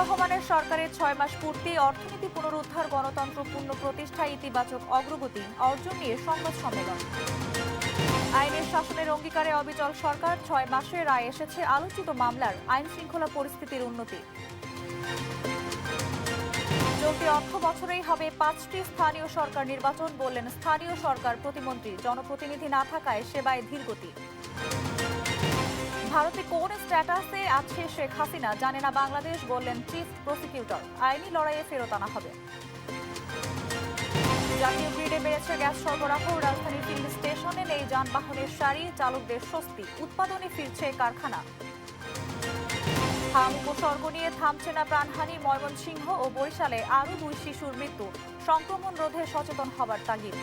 রহমানের সরকারের ৬ মাস পূর্তি, অর্থনীতি পুনরুদ্ধার, গণতন্ত্র পূর্ণ প্রতিষ্ঠায় ইতিবাচক অগ্রগতি অর্জন নিয়ে সংবাদ সম্মেলন। আইনের শাসনের অঙ্গীকারে অবিচল সরকার, ৬ মাসে রায় এসেছে আলোচিত মামলার, আইন শৃঙ্খলা পরিস্থিতির উন্নতি। চলতি অর্থ বছরেই হবে ৫টি স্থানীয় সরকার নির্বাচন, বললেন স্থানীয় সরকার প্রতিমন্ত্রী। জনপ্রতিনিধি না থাকায় সেবায় ধীরগতি। ভারতে কোন স্ট্যাটাসে আছে শেখ হাসিনা জানে না বাংলাদেশ, বললেন চিফ প্রসিকিউটর। আইনি লড়াইয়ে ফেরত আনা হবে। জাতীয় গ্রিডে বেড়েছে গ্যাস সরবরাহ, রাজধানীর ফিল্ড স্টেশনে নেই যানবাহনের সারি, চালকদের স্বস্তি, উৎপাদনে ফিরছে কারখানা। হাম উপসর্গ নিয়ে থামছে না প্রাণহানি, ময়মনসিংহ ও বরিশালে আরও 2 শিশুর মৃত্যু, সংক্রমণ রোধে সচেতন হবার তাগিদ।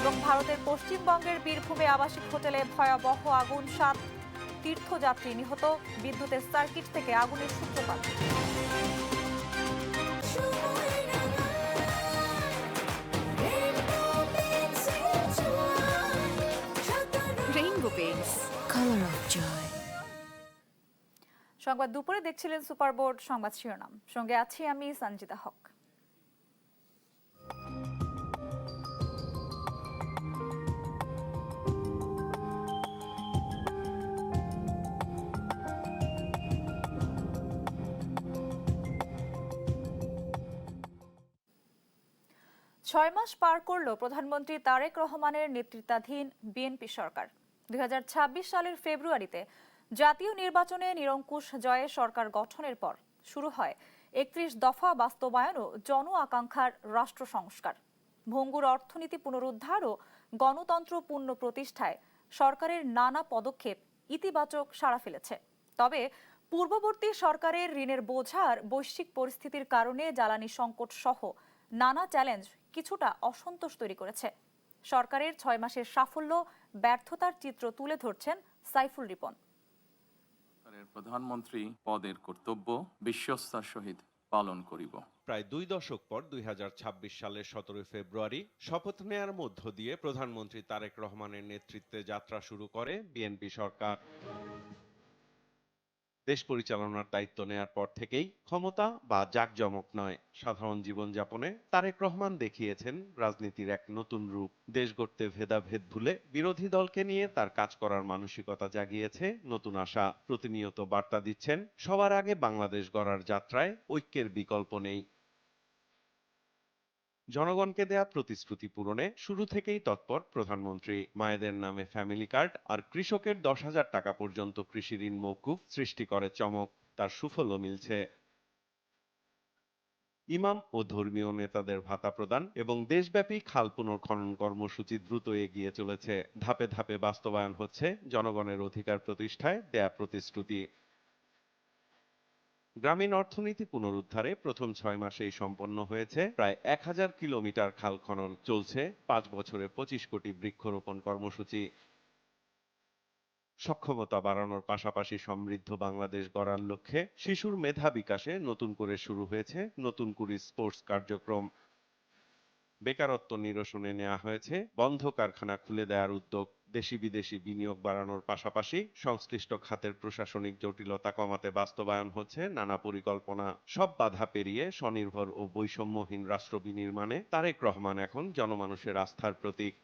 এবং ভারতের পশ্চিমবঙ্গের বীরভূমে আবাসিক হোটেলে ভয়াবহ আগুন, 7 তীর্থযাত্রী নিহত, বিদ্যুতের সার্কিট থেকে আগুনের সূত্রপাত। Rainbow Paints, color of joy. সংবাদ দুপুরে দেখছিলেন সুপারবোর্ড সংবাদ শিরোনাম, সঙ্গে আছি আমি সঞ্জিতা হক। ছয় মাস পার করল প্রধানমন্ত্রী তারেক রহমানের নেতৃত্বাধীন বিএনপি সরকার। ২০২৬ সালের ফেব্রুয়ারিতে জাতীয় নির্বাচনে নিরঙ্কুশ জয়ে সরকার গঠনের পর শুরু হয় ৩১ দফা বাস্তবায়ন ও জন আকাঙ্ক্ষার রাষ্ট্র সংস্কার। ভঙ্গুর অর্থনীতি পুনরুদ্ধার ও গণতন্ত্র পূর্ণ প্রতিষ্ঠায় সরকারের নানা পদক্ষেপ ইতিবাচক সাড়া ফেলেছে। তবে পূর্ববর্তী সরকারের ঋণের বোঝা আর বৈশ্বিক পরিস্থিতির কারণে জ্বালানি সংকট সহ নানা চ্যালেঞ্জ কিছুটা অসন্তোষ তৈরি করেছে। সরকারের ৬ মাসের সাফল্য, ব্যর্থতার চিত্র তুলে ধরছেন সাইফুল রিপন। প্রধানমন্ত্রী পদের কর্তব্য বিশ্বস্তার সহিত পালন করিব। প্রায় 2 দশক পর ২০২৬ সালের ১৭ ফেব্রুয়ারি শপথ নেয়ার মধ্য দিয়ে প্রধানমন্ত্রী তারেক রহমানের নেতৃত্বে যাত্রা শুরু করে বিএনপি সরকার। দেশ পরিচালনার দায়িত্ব নেয়ার পর থেকেই ক্ষমতা বা জাঁকজমক নয়, সাধারণ জীবনযাপনে তারেক রহমান দেখিয়েছেন রাজনীতির এক নতুন রূপ। দেশ গড়তে ভেদাভেদ ভুলে বিরোধী দলকে নিয়ে তার কাজ করার মানসিকতা জাগিয়েছে নতুন আশা। প্রতিনিয়ত বার্তা দিচ্ছেন, সবার আগে বাংলাদেশ গড়ার যাত্রায় ঐক্যের বিকল্প নেই। জনগণকে দেয়া প্রতিশ্রুতি পূরণে শুরু থেকেই তৎপর প্রধানমন্ত্রী। মায়েদের নামে ফ্যামিলি কার্ড আর কৃষকের ১০,০০০ টাকা পর্যন্ত কৃষি ঋণ মওকুফ সৃষ্টি করে চমক, তার সুফলও মিলছে। ইমাম ও ধর্মীয় নেতাদের ভাতা প্রদান এবং দেশব্যাপী খাল পুনর্খনন কর্মসূচি দ্রুত এগিয়ে চলেছে। ধাপে ধাপে বাস্তবায়ন হচ্ছে জনগণের অধিকার প্রতিষ্ঠায় দেয়া প্রতিশ্রুতি। গ্রামীণ অর্থনীতি পুনরুদ্ধারে প্রথম ৬ মাসেই সম্পন্ন হয়েছে প্রায় ১,০০০ কিলোমিটার খাল খনন। চলছে ৫ বছরে ২৫ কোটি বৃক্ষরোপণ কর্মসূচি। সক্ষমতা বাড়ানোর পাশাপাশি সমৃদ্ধ বাংলাদেশ গড়ার লক্ষ্যে শিশুর মেধা বিকাশে নতুন করে শুরু হয়েছে নতুন কুড়ি স্পোর্টস কার্যক্রম। বেকারত্ব নিরসনে নেওয়া হয়েছে বন্ধ কারখানা খুলে দেওয়ার উদ্যোগ। দেশি বিদেশি বিনিয়োগ বাড়ানোর পাশাপাশি সংশ্লিষ্ট খাতের প্রশাসনিক জটিলতা কমাতে বাস্তবায়ন হচ্ছে নানা পরিকল্পনা। সব বাধা পেরিয়ে স্বনির্ভর ও বৈষম্যহীন রাষ্ট্র বিনির্মাণে তারেক রহমান এখন জনমানুষের আস্থার প্রতীক।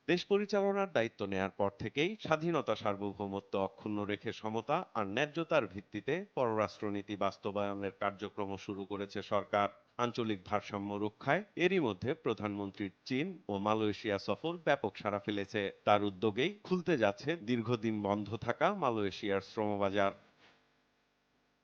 দেশ পরিচালনার দায়িত্ব নেয়ার পর থেকেই স্বাধীনতা, সার্বভৌমত্ব অক্ষুণ্ণ রেখে সমতা আর ন্যায্যতার ভিত্তিতে পররাষ্ট্রনীতি বাস্তবায়নের কার্যক্রম শুরু করেছে সরকার। আঞ্চলিক ভারসাম্য রক্ষায় এরই মধ্যে প্রধানমন্ত্রীর চীন ও মালয়েশিয়া সফর ব্যাপক সাড়া ফেলেছে। তার উদ্যোগেই খুলতে যাচ্ছে দীর্ঘদিন বন্ধ থাকা মালয়েশিয়ার শ্রমবাজার।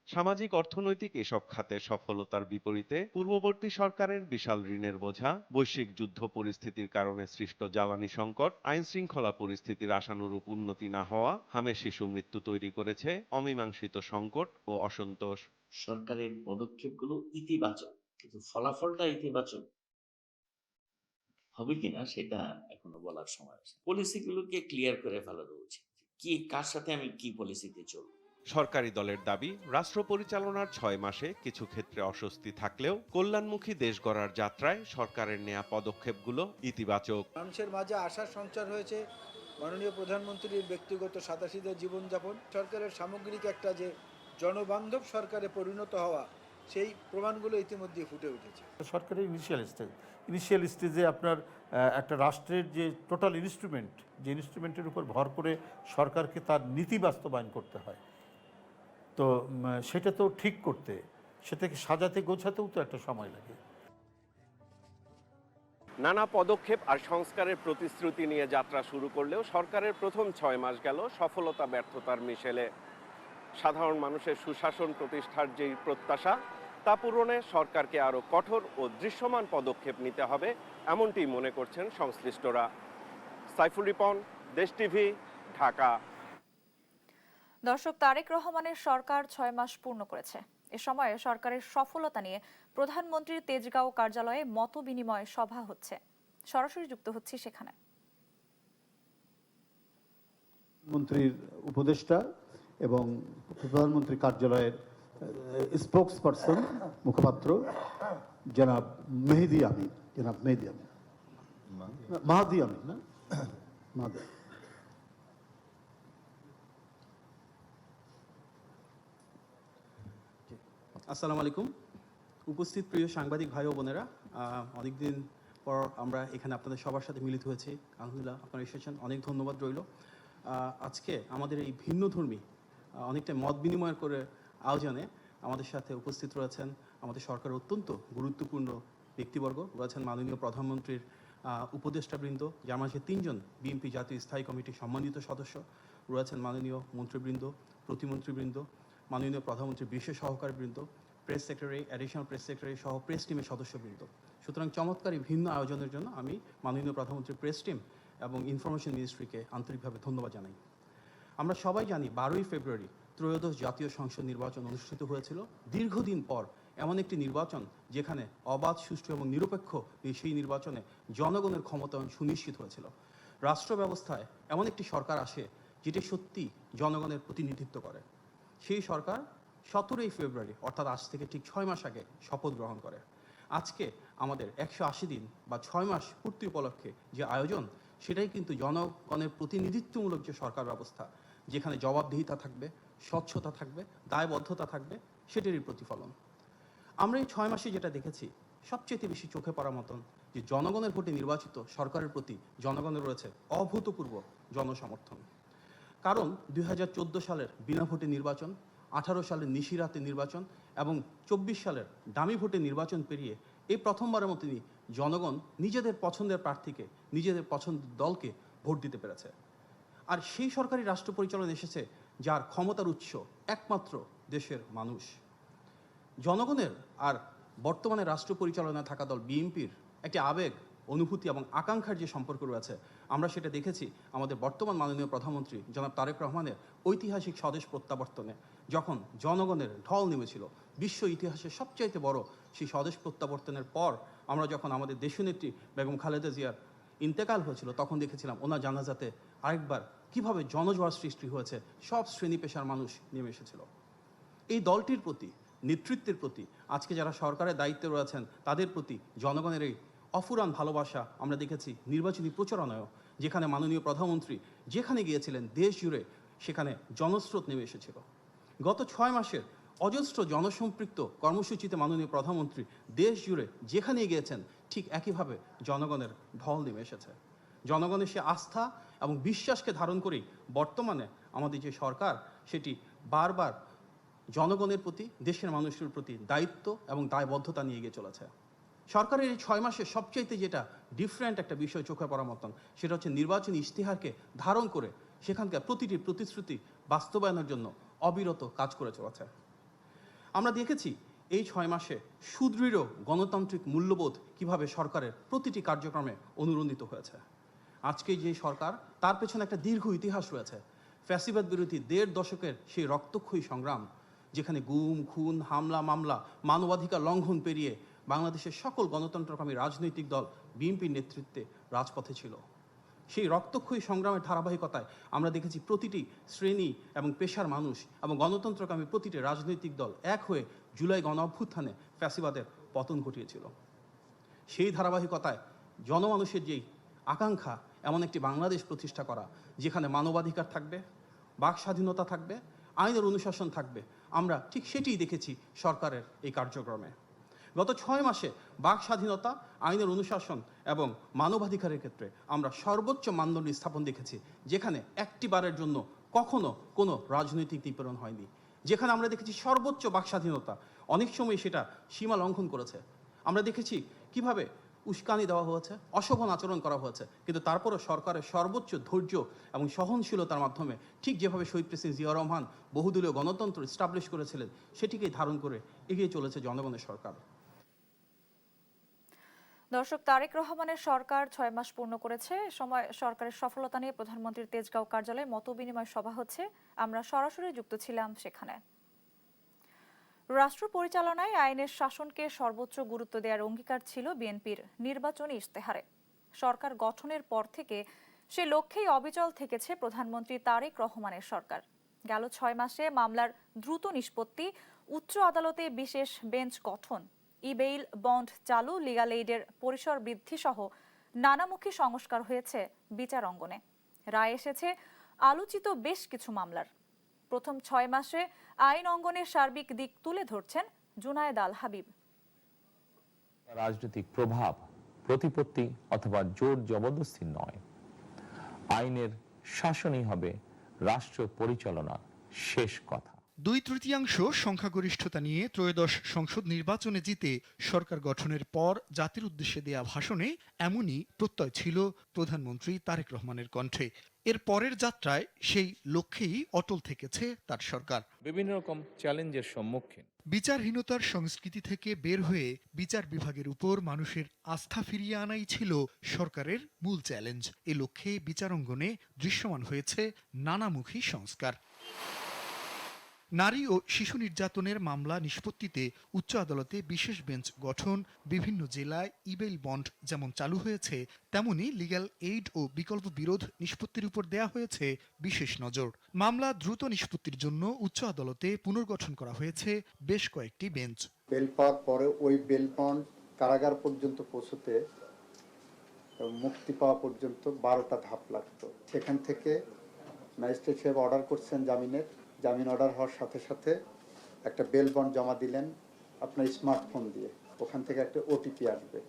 সামাজিক অর্থনৈতিক এসব খাতে সফলতার বিপরীতে পূর্ববর্তী সরকারের বিশাল ঋণের বোঝা, বৈশ্বিক যুদ্ধ পরিস্থিতির কারণে সৃষ্ট জ্বালানি সংকট, আইন শৃঙ্খলা পরিস্থিতির আশানুরূপ উন্নতি না হওয়া হামে শিশু মৃত্যু তৈরি করেছে অমীমাংসিত সংকট ও অসন্তোষ। সরকারের পদক্ষেপগুলো ইতিবাচক, কিন্তু ফলাফলটা ইতিবাচক হবে কিনা সেটা এখনো বলার সময় আছে। পলিসিগুলোকে ক্লিয়ার করে ফেলানো উচিত, কি কার সাথে আমি কি পলিসিতে চলবো। সরকারি দলের দাবি, রাষ্ট্র পরিচালনার ৬ মাসে কিছু ক্ষেত্রে অস্বস্তি থাকলেও কল্যাণমুখী দেশ গড়ার যাত্রায় সরকারের নেয়া পদক্ষেপগুলো ইতিবাচক। মানুষের মাঝে আশার সঞ্চার হয়েছে। মাননীয় প্রধানমন্ত্রীর ব্যক্তিগত সাদাসিধা জীবনযাপন, সরকারের সামগ্রিক একটা যে জনবান্ধব সরকারে পরিণত হওয়া সেই প্রমাণগুলো ইতিমধ্যে ফুটে উঠেছে। সরকারের ইনিশিয়াল স্টেজে আপনার একটা রাষ্ট্রের যে টোটাল ইনস্ট্রুমেন্ট, যে ইনস্ট্রুমেন্টের উপর ভর করে সরকারকে তার নীতি বাস্তবায়ন করতে হয়, তো সেটা তো ঠিক করতে, সেটাকে সাজাতে গোছাতেও তো একটা সময় লাগে। নানা পদক্ষেপ আর সংস্কারের প্রতিশ্রুতি নিয়ে যাত্রা শুরু করলেও সরকারের প্রথম 6 মাস গেল সফলতা ব্যর্থতার মিশেলে। সাধারণ মানুষের সুশাসন প্রতিষ্ঠার যেই প্রত্যাশা, তা পূরণে সরকারকে আরও কঠোর ও দৃশ্যমান পদক্ষেপ নিতে হবে, এমনটি মনে করছেন সংশ্লিষ্টরা। সাইফুল রিপন, দেশ টিভি, ঢাকা। দর্শক, তারেক রহমানের সরকার 6 মাস পূর্ণ করেছে। এ সময়ে সরকারের সফলতা নিয়ে প্রধানমন্ত্রীর তেজগাঁও কার্যালয়ে মত বিনিময় সভা হচ্ছে। সরাসরি যুক্ত হচ্ছি সেখানে। মন্ত্রীর উপদেষ্টা এবং প্রধানমন্ত্রী কার্যালয়ের স্পোকস পারসন, মুখপাত্র জনাব মাহাদি আমিন না মাহাদি। আসসালামু আলাইকুম। উপস্থিত প্রিয় সাংবাদিক ভাই ও বোনেরা, অনেকদিন পর আমরা এখানে আপনাদের সবার সাথে মিলিত হয়েছি। আলহামদুলিল্লাহ আপনারা এসেছেন, অনেক ধন্যবাদ রইল। আজকে আমাদের এই ভিন্নধর্মী অনেকটা মত বিনিময় করে আয়োজনে আমাদের সাথে উপস্থিত রয়েছেন আমাদের সরকারের অত্যন্ত গুরুত্বপূর্ণ ব্যক্তিবর্গ রয়েছেন। মাননীয় প্রধানমন্ত্রীর উপদেষ্টাবৃন্দ, যার মাঝে 3 জন বিএনপি জাতীয় স্থায়ী কমিটির সম্মানিত সদস্য রয়েছেন, মাননীয় মন্ত্রীবৃন্দ, প্রতিমন্ত্রীবৃন্দ, মাননীয় প্রধানমন্ত্রীর বিশেষ সহকারীবৃন্দ, press secretary, additional press secretary সহ প্রেস টিমের সদস্যবৃন্দ। সুতরাং চমৎকার এই ভিন্ন আয়োজনের জন্য আমি মাননীয় প্রধানমন্ত্রীর প্রেস টিম এবং ইনফরমেশন মিনিস্ট্রিকে আন্তরিকভাবে ধন্যবাদ জানাই। আমরা সবাই জানি 12ই ফেব্রুয়ারি ত্রয়োদশ জাতীয় সংসদ নির্বাচন অনুষ্ঠিত হয়েছিল। দীর্ঘদিন পর এমন একটি নির্বাচন যেখানে অবাধ, সুষ্ঠু এবং নিরপেক্ষ সেই নির্বাচনে জনগণের ক্ষমতায়ন সুনিশ্চিত হয়েছিল। রাষ্ট্র ব্যবস্থায় এমন একটি সরকার আসে যেটি সত্যি জনগণের প্রতিনিধিত্ব করে। সেই সরকার 17ই ফেব্রুয়ারি অর্থাৎ আজ থেকে ঠিক 6 মাস আগে শপথ গ্রহণ করে। আজকে আমাদের 180 দিন বা 6 মাস পূর্তি উপলক্ষে যে আয়োজন, সেটাই কিন্তু জনগণের প্রতিনিধিত্বমূলক যে সরকার ব্যবস্থা, যেখানে জবাবদিহিতা থাকবে, স্বচ্ছতা থাকবে, দায়বদ্ধতা থাকবে, সেটারই প্রতিফলন। আমরা এই 6 মাসে যেটা দেখেছি, সবচেয়ে বেশি চোখে পড়ার মতন যে জনগণের ভোটে নির্বাচিত সরকারের প্রতি জনগণের রয়েছে অভূতপূর্ব জনসমর্থন। কারণ 2014 সালের বিনা ভোটে নির্বাচন, 18 সালের নিশিরাতে নির্বাচন এবং 24 সালের ডামি ভোটে নির্বাচন পেরিয়ে এই প্রথমবারের মতনই জনগণ নিজেদের পছন্দের প্রার্থীকে, নিজেদের পছন্দের দলকে ভোট দিতে পেরেছে। আর সেই সরকারি রাষ্ট্র পরিচালনা এসেছে যার ক্ষমতার উৎস একমাত্র দেশের মানুষ। জনগণের আর বর্তমানে রাষ্ট্র পরিচালনায় থাকা দল বিএনপির একটি আবেগ, অনুভূতি এবং আকাঙ্ক্ষার যে সম্পর্ক রয়েছে, আমরা সেটা দেখেছি আমাদের বর্তমান মাননীয় প্রধানমন্ত্রী জনাব তারেক রহমানের ঐতিহাসিক স্বদেশ প্রত্যাবর্তনে, যখন জনগণের ঢল নেমেছিল। বিশ্ব ইতিহাসের সবচাইতে বড় সেই স্বদেশ প্রত্যাবর্তনের পর আমরা যখন আমাদের দেশনেত্রী বেগম খালেদা জিয়ার ইন্তেকাল হয়েছিল, তখন দেখেছিলাম ওনার জানাজাতে আরেকবার কিভাবে জনজোয়ার সৃষ্টি হয়েছে, সব শ্রেণী পেশার মানুষ নেমে এসেছিল। এই দলটির প্রতি, নেতৃত্বের প্রতি, আজকে যারা সরকারের দায়িত্বে রয়েছেন তাদের প্রতি জনগণের এই অফুরান ভালোবাসা আমরা দেখেছি নির্বাচনী প্রচারণায়ও, যেখানে মাননীয় প্রধানমন্ত্রী যেখানে গিয়েছিলেন দেশ জুড়ে সেখানে জনস্রোত নেমে এসেছিল। গত 6 মাসের অজস্র জনসম্পৃক্ত কর্মসূচিতে মাননীয় প্রধানমন্ত্রী দেশ জুড়ে যেখানেই গিয়েছেন ঠিক একইভাবে জনগণের ঢল নেমে এসেছে। জনগণের সে আস্থা এবং বিশ্বাসকে ধারণ করেই বর্তমানে আমাদের যে সরকার, সেটি বারবার জনগণের প্রতি, দেশের মানুষের প্রতি দায়িত্ব এবং দায়বদ্ধতা নিয়ে এগিয়ে চলেছে। সরকারের এই 6 মাসে সবচাইতে যেটা ডিফারেন্ট একটা বিষয় চোখে পড়ার মতন, সেটা হচ্ছে নির্বাচনী ইশতেহারকে ধারণ করে সেখানকার প্রতিটি প্রতিশ্রুতি বাস্তবায়নের জন্য অবিরত কাজ করে চলেছে। আমরা দেখেছি এই 6 মাসে সুদৃঢ় গণতান্ত্রিক মূল্যবোধ কিভাবে সরকারের প্রতিটি কার্যক্রমে অনুরণিত হয়েছে। আজকে যে সরকার, তার পেছনে একটা দীর্ঘ ইতিহাস রয়েছে। ফ্যাসিবাদ বিরোধী 1.5 দশকের সেই রক্তক্ষয়ী সংগ্রাম, যেখানে গুম, খুন, হামলা, মামলা, মানবাধিকার লঙ্ঘন পেরিয়ে বাংলাদেশের সকল গণতন্ত্রকামী রাজনৈতিক দল বিএনপির নেতৃত্বে রাজপথে ছিল। সেই রক্তক্ষয়ী সংগ্রামের ধারাবাহিকতায় আমরা দেখেছি প্রতিটি শ্রেণী এবং পেশার মানুষ এবং গণতন্ত্রকামী প্রতিটি রাজনৈতিক দল এক হয়ে জুলাই গণ অভ্যুত্থানে ফ্যাসিবাদের পতন ঘটিয়েছিল। সেই ধারাবাহিকতায় জনমানুষের যেই আকাঙ্ক্ষা, এমন একটি বাংলাদেশ প্রতিষ্ঠা করা যেখানে মানবাধিকার থাকবে, বাক স্বাধীনতা থাকবে, আইনের অনুশাসন থাকবে, আমরা ঠিক সেটিই দেখেছি সরকারের এই কার্যক্রমে। গত 6 মাসে বাক স্বাধীনতা, আইনের অনুশাসন এবং মানবাধিকারের ক্ষেত্রে আমরা সর্বোচ্চ মানদণ্ড স্থাপন দেখেছি, যেখানে একটিবারের জন্য কখনো কোনো রাজনৈতিক নিপীড়ন হয়নি, যেখানে আমরা দেখেছি সর্বোচ্চ বাক স্বাধীনতা অনেক সময় সেটা সীমা লঙ্ঘন করেছে। আমরা দেখেছি কিভাবে উস্কানি দেওয়া হয়েছে, অশোভন আচরণ করা হয়েছে, কিন্তু তারপরও সরকারের সর্বোচ্চ ধৈর্য এবং সহনশীলতার মাধ্যমে ঠিক যেভাবে শহীদ প্রেসিডেন্ট জিয়া রহমান বহুদলীয় গণতন্ত্র এস্টাবলিশ করেছিলেন, সেটিকেই ধারণ করে এগিয়ে চলেছে জনগণের সরকার। দর্শক, তারেক রহমানের সরকার 6 মাস পূর্ণ করেছে। সময় সরকারের সফলতা নিয়ে প্রধানমন্ত্রীর তেজগাঁও কার্যালয়ে মতবিনিময় সভা হচ্ছে। আমরা সরাসরি যুক্ত ছিলাম সেখানে। রাষ্ট্র পরিচালনায় আইনের শাসনকে সর্বোচ্চ গুরুত্ব দেওয়ার অঙ্গীকার ছিল বিএনপির নির্বাচনী ইশতেহারে। সরকার গঠনের পর থেকে সে লক্ষ্যেই অবিচল থেকেছে প্রধানমন্ত্রী তারেক রহমানের সরকার। গেল 6 মাসে মামলার দ্রুত নিষ্পত্তি, উচ্চ আদালতে বিশেষ বেঞ্চ গঠন, ই-বেইল বন্ড চালু, লিগ্যাল এইডের পরিসর বৃদ্ধি সহ নানামুখী সংস্কার হয়েছে বিচার অঙ্গনে। রায় এসেছে আলোচিত বেশ কিছু মামলার। প্রথম 6 মাসে আইন অঙ্গনের সার্বিক দিক তুলে ধরছেন জুনায়েদ আল হাবিব। রাজনৈতিক প্রভাব, প্রতিপত্তি অথবা জোর জবরদস্তি নয়, আইনের শাসনই হবে রাষ্ট্র পরিচালনার শেষ কথা। 2/3 সংখ্যাগরিষ্ঠতা নিয়ে ত্রয়োদশ সংসদ নির্বাচনে জিতে সরকার গঠনের পর জাতির উদ্দেশ্যে দেয়া ভাষণে এমনই প্রত্যয় ছিল প্রধানমন্ত্রী তারেক রহমানের কণ্ঠে। এর পরের যাত্রায় সেই লক্ষ্যেই অটল থেকেছে তার সরকার। বিভিন্ন রকম চ্যালেঞ্জের সম্মুখীন, বিচারহীনতার সংস্কৃতি থেকে বের হয়ে বিচার বিভাগের উপর মানুষের আস্থা ফিরিয়ে আনাই ছিল সরকারের মূল চ্যালেঞ্জ। এ লক্ষ্যে বিচারাঙ্গনে দৃশ্যমান হয়েছে নানামুখী সংস্কার। নারী ও শিশু নির্যাতনের মামলা নিষ্পত্তিতে উচ্চ আদালতে বিশেষ বেঞ্চ গঠন, বিভিন্ন জেলায় ই-বেইল বন্ড যেমন চালু হয়েছে, তেমনি লিগ্যাল এইড ও বিকল্প বিরোধ নিষ্পত্তির উপর দেয়া হয়েছে বিশেষ নজর। মামলা দ্রুত নিষ্পত্তির জন্য উচ্চ আদালতে পুনর্গঠন করা হয়েছে বেশ কয়েকটি বেঞ্চ। বেল পাওয়ার পরে ওই বেল বন্ড কারাগার পর্যন্ত পৌঁছতে মুক্তি পাওয়া পর্যন্ত 12টা ধাপ লাগতো। সেখান থেকে ম্যাজিস্ট্রেট সাহেব অর্ডার করছেন জামিন অর্ডার হওয়ার সাথে সাথে একটা বেল বন্ড জমা দিলেন আপনার স্মার্টফোন দিয়ে, ওখান থেকে একটা ওটিপি আসবে,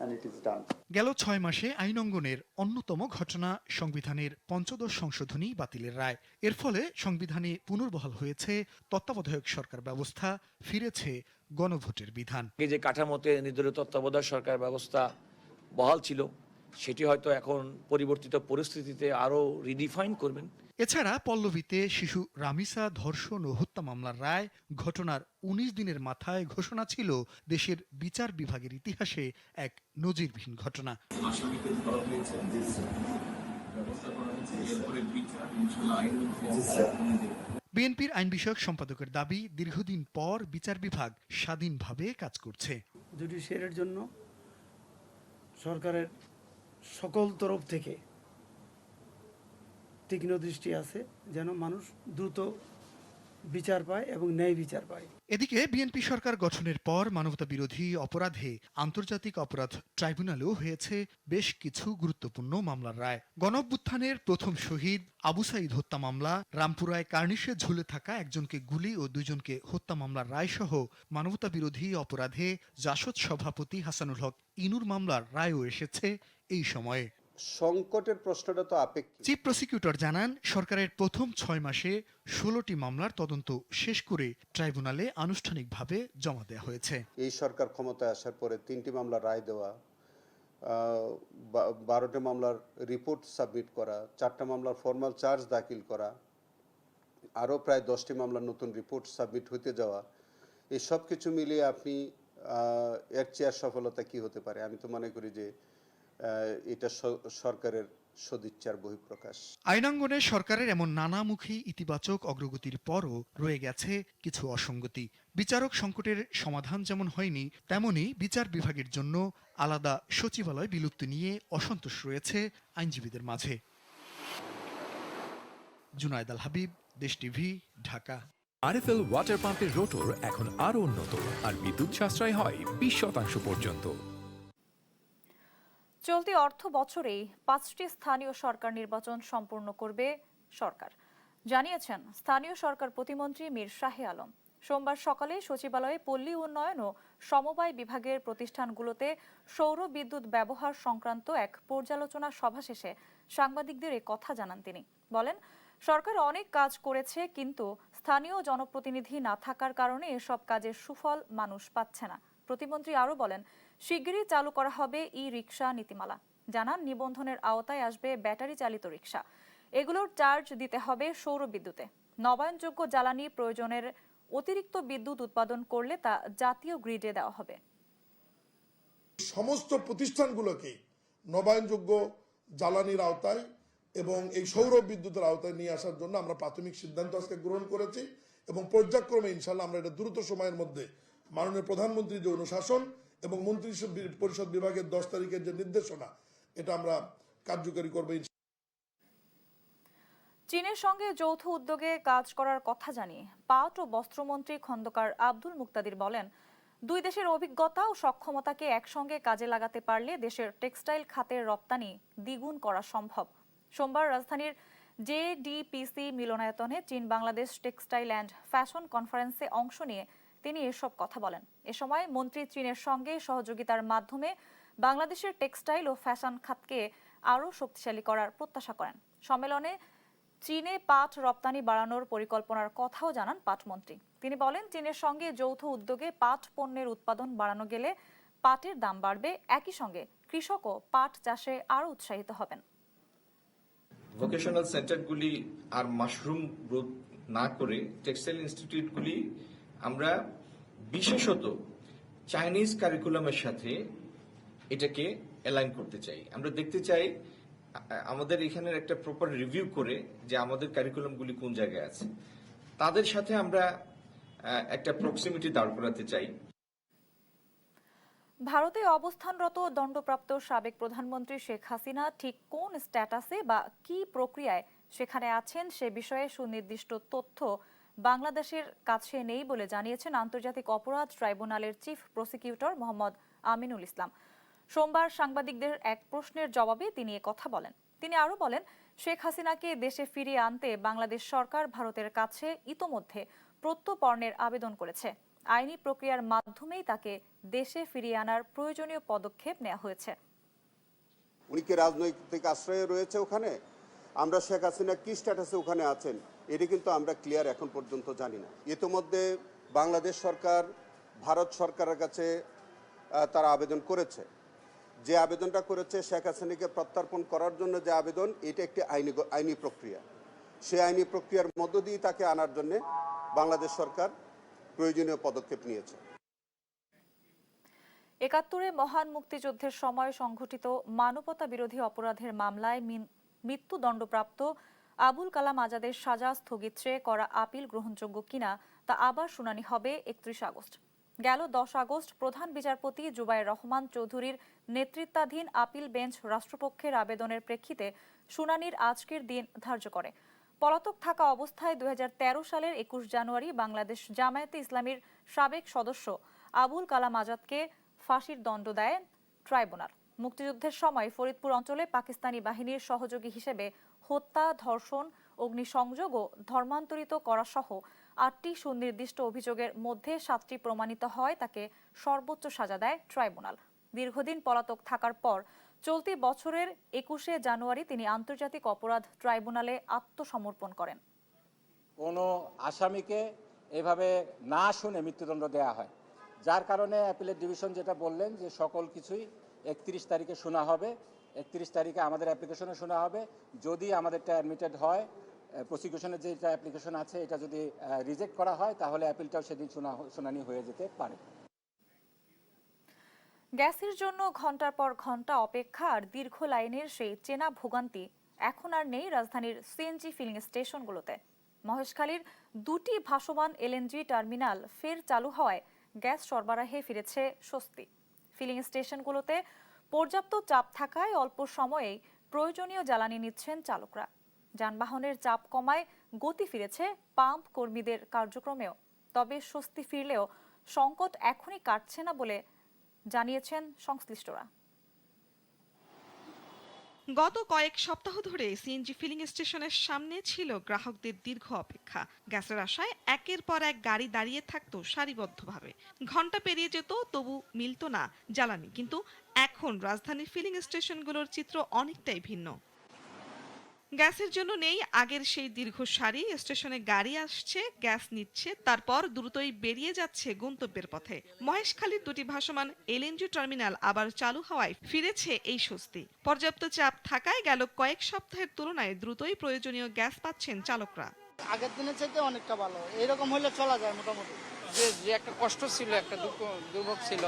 and it is done. গেল 6 মাসে আইন অঙ্গনের অন্যতম ঘটনা সংবিধানের 15 সংশোধনী বাতিলের রায়। এর ফলে সংবিধানে পুনর্বহাল হয়েছে তত্ত্বাবধায়ক সরকার ব্যবস্থা, ফিরেছে গণভোটের বিধান। যে কাঠামোতে নির্ধারিত তত্ত্বাবধায়ক সরকার ব্যবস্থা বহাল ছিল, সেটি হয়তো এখন পরিবর্তিত পরিস্থিতিতে আরো রিডিফাইন করবেন। এছাড়া পল্লবীতে শিশু রামিসা ধর্ষণ ও হত্যা মামলার রায় ঘটনার 19 দিনের মাথায় ঘোষণা ছিল দেশের বিচার বিভাগের ইতিহাসে এক নজিরবিহীন ঘটনা। বিএনপির আইন বিষয়ক সম্পাদকের দাবি, দীর্ঘদিন পর বিচার বিভাগ স্বাধীনভাবে কাজ করছে। জুডিশিয়ারির জন্য সরকারের সকল তরফ থেকে তীক্ষ্ণ দৃষ্টি আছে, যেন মানুষ দ্রুত বিচার পায় এবং ন্যায় বিচার পায়। এদিকে বিএনপি সরকার গঠনের পর মানবতা বিরোধী অপরাধে আন্তর্জাতিক অপরাধ ট্রাইব্যুনালেও হয়েছে বেশ কিছু গুরুত্বপূর্ণ মামলার রায়। গণঅভ্যুত্থানের প্রথম শহীদ আবু সাঈদ হত্যা মামলা, রামপুরায় কার্নিশে ঝুলে থাকা একজনকে গুলি ও 2 জনকে হত্যা মামলার রায় সহ মানবতা বিরোধী অপরাধে জাসদ সভাপতি হাসানুল হক ইনুর মামলার রায়ও এসেছে এই সময়ে। সংকটের প্রশ্নটা তো আপেক্ষিক। চিফ প্রসিকিউটর জানান, সরকারের প্রথম 6 মাসে 16টি মামলার তদন্ত শেষ করে ট্রাইব্যুনালে আনুষ্ঠানিকভাবে জমা দেওয়া হয়েছে। এই সরকার ক্ষমতায় আসার পরে 3টি মামলার রায় দেওয়া, 12টি মামলার রিপোর্ট সাবমিট করা, 4টা মামলার ফর্মাল চার্জ দাখিল করা, আরও প্রায় 10টি মামলার নতুন রিপোর্ট সাবমিট হতে যাওয়া, এই সব কিছু মিলিয়ে আপনি এর চেয়ে সফলতা কি হতে পারে? আমি তো মনে করি যে এটা সরকারের সদিচ্ছার বহিঃপ্রকাশ। আইনাঙ্গনে সরকারের এমন নানামুখী ইতিবাচক অগ্রগতির পরও রয়ে গেছে কিছু অসঙ্গতি। বিচারক সংকটের সমাধান যেমন হয়নি, তেমনি বিচার বিভাগের জন্য আলাদা সচিবালয় বিলুপ্তি নিয়ে অসন্তোষ রয়েছে আইনজীবীদের মাঝে। জুনায়েদ আল হাবিব, দেশ টিভি, ঢাকা। আরএফএল ওয়াটার পাম্পের রোটর এখন আরো উন্নত আর বিদ্যুৎ সাশ্রয় হয় 20% পর্যন্ত। চলতি অর্থ বছরেই 5টি স্থানীয় সরকার নির্বাচন সম্পন্ন করবে সরকার। জানিয়েছেন স্থানীয় সরকার প্রতিমন্ত্রী মীর শাহে আলম। সোমবার সকালে সচিবালয়ে পল্লী উন্নয়ন ও সমবায় বিভাগের প্রতিষ্ঠানগুলোতে সৌর বিদ্যুৎ ব্যবহার সংক্রান্ত এক পর্যালোচনা সভা শেষে সাংবাদিকদের এ কথা জানান তিনি। বলেন, সরকার অনেক কাজ করেছে, কিন্তু স্থানীয় জনপ্রতিনিধি না থাকার কারণে এসব কাজের সুফল মানুষ পাচ্ছে না। প্রতিমন্ত্রী আরও বলেন, শিগগিরই চালু করা হবে ই-রিকশা নীতিমালা। জানান, নিবন্ধনের আওতায় আসবে ব্যাটারি চালিত রিকশা। এগুলোর চার্জ দিতে হবে সৌর বিদ্যুতে। নবায়নযোগ্য জ্বালানি প্রয়োজনের অতিরিক্ত বিদ্যুৎ উৎপাদন করলে তা জাতীয় গ্রিডে দেওয়া হবে। সমস্ত প্রতিষ্ঠানগুলোকে নবায়নযোগ্য জ্বালানির আওতায় এবং এই সৌর বিদ্যুতের আওতায় নিয়ে আসার জন্য আমরা প্রাথমিক সিদ্ধান্ত আজকে গ্রহণ করেছি এবং পর্যায়ক্রমে ইনশাল্লাহ আমরা এটা দ্রুত সময়ের মধ্যে মাননীয় প্রধানমন্ত্রীর যে অনুশাসন এবং মন্ত্রী পরিষদ বিভাগের 10 তারিখের যে নির্দেশনা, এটা আমরা কার্যকরী করবো। চীনের সঙ্গে যৌথ উদ্যোগে কাজ করার কথা জানিয়ে পাট ও বস্ত্রমন্ত্রী খন্দকার আব্দুল মুক্তাদির বলেন, দুই দেশের অভিজ্ঞতা ও সক্ষমতাকে একসঙ্গে কাজে লাগাতে পারলে দেশের টেক্সটাইল খাতের রপ্তানি দ্বিগুণ করা সম্ভব। সোমবার রাজধানীর জেডিপিসি মিলনায়তনে চীন বাংলাদেশ টেক্সটাইল অ্যান্ড ফ্যাশন কনফারেন্সে অংশ নিয়ে তিনি এসব কথা বলেন। এ সময় মন্ত্রী চীনের সঙ্গে সহযোগিতার মাধ্যমে বাংলাদেশের টেক্সটাইল ও ফ্যাশন খাতকে আরও শক্তিশালী করার প্রত্যাশা করেন। সম্মেলনে চীনে পাট রপ্তানি বাড়ানোর পরিকল্পনার কথাও জানান পাটমন্ত্রী। তিনি বলেন, চীনের সঙ্গে যৌথ উদ্যোগে পাট পণ্যের উৎপাদন বাড়ানো গেলে পাটের দাম বাড়বে, একই সঙ্গে কৃষকও পাট চাষে আরও উৎসাহিত হবেন। ভোকেশনাল সেন্টারগুলি আর মাশরুম গ্রোথ না করে টেক্সটাইল ইনস্টিটিউটগুলি আমরা বিশেষত চাইনিজ কারিকুলামের সাথে এটাকে অ্যালাইন করতে চাই। আমরা দেখতে চাই আমাদের এখানের একটা প্রপার রিভিউ করে যে আমাদের কারিকুলামগুলি কোন জায়গায় আছে, তাদের সাথে আমরা একটা প্রক্সিমিটি দাঁড় করাতে চাই। ভারতে অবস্থানরত দণ্ডপ্রাপ্ত সাবেক প্রধানমন্ত্রী শেখ হাসিনা ঠিক কোন স্ট্যাটাসে বা কি প্রক্রিয়ায় সেখানে আছেন সে বিষয়ে সুনির্দিষ্ট তথ্য বাংলাদেশের কাছে নেই বলে জানিয়েছেন আন্তর্জাতিক অপরাধ ট্রাইব্যুনালের চিফ প্রসিকিউটর মোহাম্মদ আমিনুল ইসলাম। সোমবার সাংবাদিকদের এক প্রশ্নের জবাবে তিনি কথা বলেন। তিনি আরও বলেন, শেখ হাসিনাকে দেশে ফিরিয়ে আনতে বাংলাদেশ সরকার ভারতের কাছে ইতোমধ্যে প্রত্যর্পণের আবেদন করেছে। আইনি প্রক্রিয়ার মাধ্যমেই তাকে দেশে ফিরিয়ে আনার প্রয়োজনীয় পদক্ষেপ নেওয়া হয়েছে। উনি কি রাজনৈতিক আশ্রয়ে রয়েছে ওখানে? আমরা শেখ হাসিনা কি স্ট্যাটাসে ওখানে আছেন এটি কিন্তু আমরা ক্লিয়ার এখন পর্যন্ত জানি না। ইতিমধ্যে বাংলাদেশ সরকার ভারত সরকারের কাছে তারা আবেদন করেছে। যে আবেদনটা করেছে শেখ হাসিনাকে প্রত্যর্পণ করার জন্য যে আবেদন, এটা একটি আইনি প্রক্রিয়া। সেই আইনি প্রক্রিয়ার মধ্য দিয়ে তাকে আনার জন্য বাংলাদেশ সরকার প্রয়োজনীয় পদক্ষেপ নিয়েছে। ৭১ মহান মুক্তিযুদ্ধের সময় সংঘটিত মানবতা বিরোধী অপরাধের মামলায় মৃত্যুদণ্ডপ্রাপ্ত আবুল কালাম আজাদের সাজা স্থগিত চেয়ে করা আপিল গ্রহণযোগ্য কিনা তা আবার শুনানি হবে ৩১ আগস্ট। গেল ১০ আগস্ট প্রধান বিচারপতি জুবায়ের রহমান চৌধুরীর নেতৃত্বাধীন আপিল বেঞ্চ রাষ্ট্রপক্ষের আবেদনের প্রেক্ষিতে শুনানির আজকের দিন ধার্য করে। পলাতক থাকা অবস্থায় ২০১৩ সালের ২১ জানুয়ারি বাংলাদেশ জামায়াতে ইসলামীর সাবেক সদস্য আবুল কালাম আজাদকে ফাঁসির দণ্ড দেয় ট্রাইব্যুনাল। মুক্তিযুদ্ধের সময় ফরিদপুর অঞ্চলে পাকিস্তানি বাহিনীর সহযোগী হিসেবে হত্যা, ধর্ষণ, অগ্নিসংযোগ ও ধর্মান্তরিত করা সহ ৮টি সুনির্দিষ্ট অভিযোগের মধ্যে ৭টি প্রমাণিত হয় তাকে সর্বোচ্চ সাজা দেয় ট্রাইব্যুনাল। দীর্ঘদিন পলাতক থাকার পর চলতি বছরের ২১শে জানুয়ারি তিনি আন্তর্জাতিক অপরাধ ট্রাইব্যুনালে আত্মসমর্পণ করেন। কোনো আসামিকে এভাবে না শুনে মৃত্যুদণ্ড দেওয়া হয়, যার কারণে অ্যাপিলেট ডিভিশন যেটা বললেন যে সকল কিছুই ৩১ তারিখে শোনা হবে। ৩১ তারিখে আমাদের অ্যাপ্লিকেশনে শোনা হবে। যদি আমাদেরটা অ্যাডমিটেড হয়, প্রসিকিউশনের যেটা অ্যাপ্লিকেশন আছে এটা যদি রিজেক্ট করা হয়, তাহলে অ্যাপিলটাও সেদিন শুনানি হয়ে যেতে পারে। গ্যাসের জন্য ঘন্টার পর ঘন্টা অপেক্ষা আর দীর্ঘ লাইনের সেই চেনা ভোগান্তি এখন আর নেই রাজধানীর সিএনজি ফিলিং স্টেশনগুলোতে। মহেশখালীর ২টি ভাসমান এলএনজি টার্মিনাল ফের চালু হওয়ায় গ্যাস সরবরাহে ফিরেছে স্বস্তি। ফিলিং স্টেশনগুলোতে পর্যাপ্ত চাপ থাকায় অল্প সময়েই প্রয়োজনীয় জ্বালানি নিচ্ছেন চালকরা। যানবাহনের চাপ কমায় গতি ফিরেছে পাম্প কর্মীদের কার্যক্রমেও। তবে স্বস্তি ফিরলেও সংকট এখনই কাটছে না বলে জানিয়েছেন সংশ্লিষ্টরা। গত কয়েক সপ্তাহ ধরে সিএনজি ফিলিং স্টেশনের সামনে ছিল গ্রাহকদের দীর্ঘ অপেক্ষা। গ্যাসের আশায় একের পর এক গাড়ি দাঁড়িয়ে থাকতো সারিবদ্ধভাবে। ঘন্টা পেরিয়ে যেত, তবু মিলত না জ্বালানি। কিন্তু এখন রাজধানীর ফিলিং স্টেশনগুলোর চিত্র অনেকটাই ভিন্ন। গ্যাসের জন্য নেই আগের সেই দীর্ঘ সারি। স্টেশনে গাড়ি আসছে, গ্যাস নিচ্ছে, তারপর দ্রুতই বেরিয়ে যাচ্ছে গন্তব্যের পথে। মহেশখালীর দুটি ভাসমান এলএনজি টার্মিনাল আবার চালু হওয়ায় ফিরেছে এই স্বস্তি। পর্যাপ্ত চাপ থাকায় গেল কয়েক সপ্তাহের তুলনায় দ্রুতই প্রয়োজনীয় গ্যাস পাচ্ছেন চালকরা। আগের দিনের চাইতে অনেকটা ভালো, এরকম হলে চলা যায় মোটামুটি। যে একটা কষ্ট ছিল, একটা দুর্ভোগ ছিল,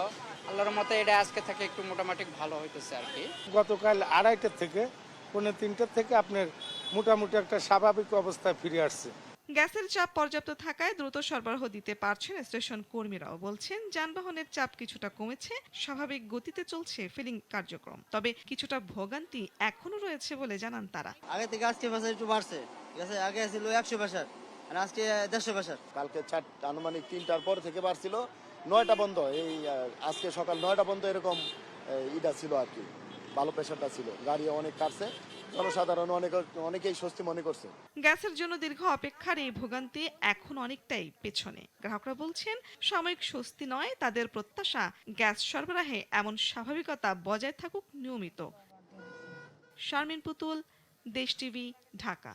আল্লাহর মতে এটা আজকে থেকে একটু মোটামুটি ভালো হইতেছে আর কি। গতকাল 2:30 থেকে 3:45 থেকে আপনার মোটামুটি একটা স্বাভাবিক অবস্থায় ফিরে আসছে। গ্যাসের চাপ পর্যাপ্ত থাকায় দ্রুত সরবরাহ দিতে পারছেন স্টেশন কর্মীরাও। বলছেন যানবাহনের চাপ কিছুটা কমেছে, স্বাভাবিক গতিতে চলছে ফিলিং কার্যক্রম। তবে কিছুটা ভোগান্তি এখনো রয়েছে বলে জানান তারা। আগে থেকে আজকে প্রেসার একটু বাড়ছে, ঠিক আছে? আগে ছিল 100 প্রেসার আর আজকে 150 প্রেসার। কালকে আনুমানিক 3টার পর থেকে বাড়ছিল, 9টা বন্ধ, এই আজকে সকাল 9টা বন্ধ, এরকম ইটা ছিল আর কি। ভালো প্রেসারটা ছিল, গাড়ি অনেক কাটছে, জনসাধারণ অনেকেই স্বস্তি মনে করছে। গ্যাসের জন্য দীর্ঘ অপেক্ষার এই ভোগান্তি এখন অনেকটাই পেছনে। গ্রাহকরা বলছেন সাময়িক স্বস্তি নয়, তাদের প্রত্যাশা গ্যাস সরবরাহে এমন স্বাভাবিকতা বজায় থাকুক নিয়মিত। শারমিন পুতুল, দেশ টিভি, ঢাকা।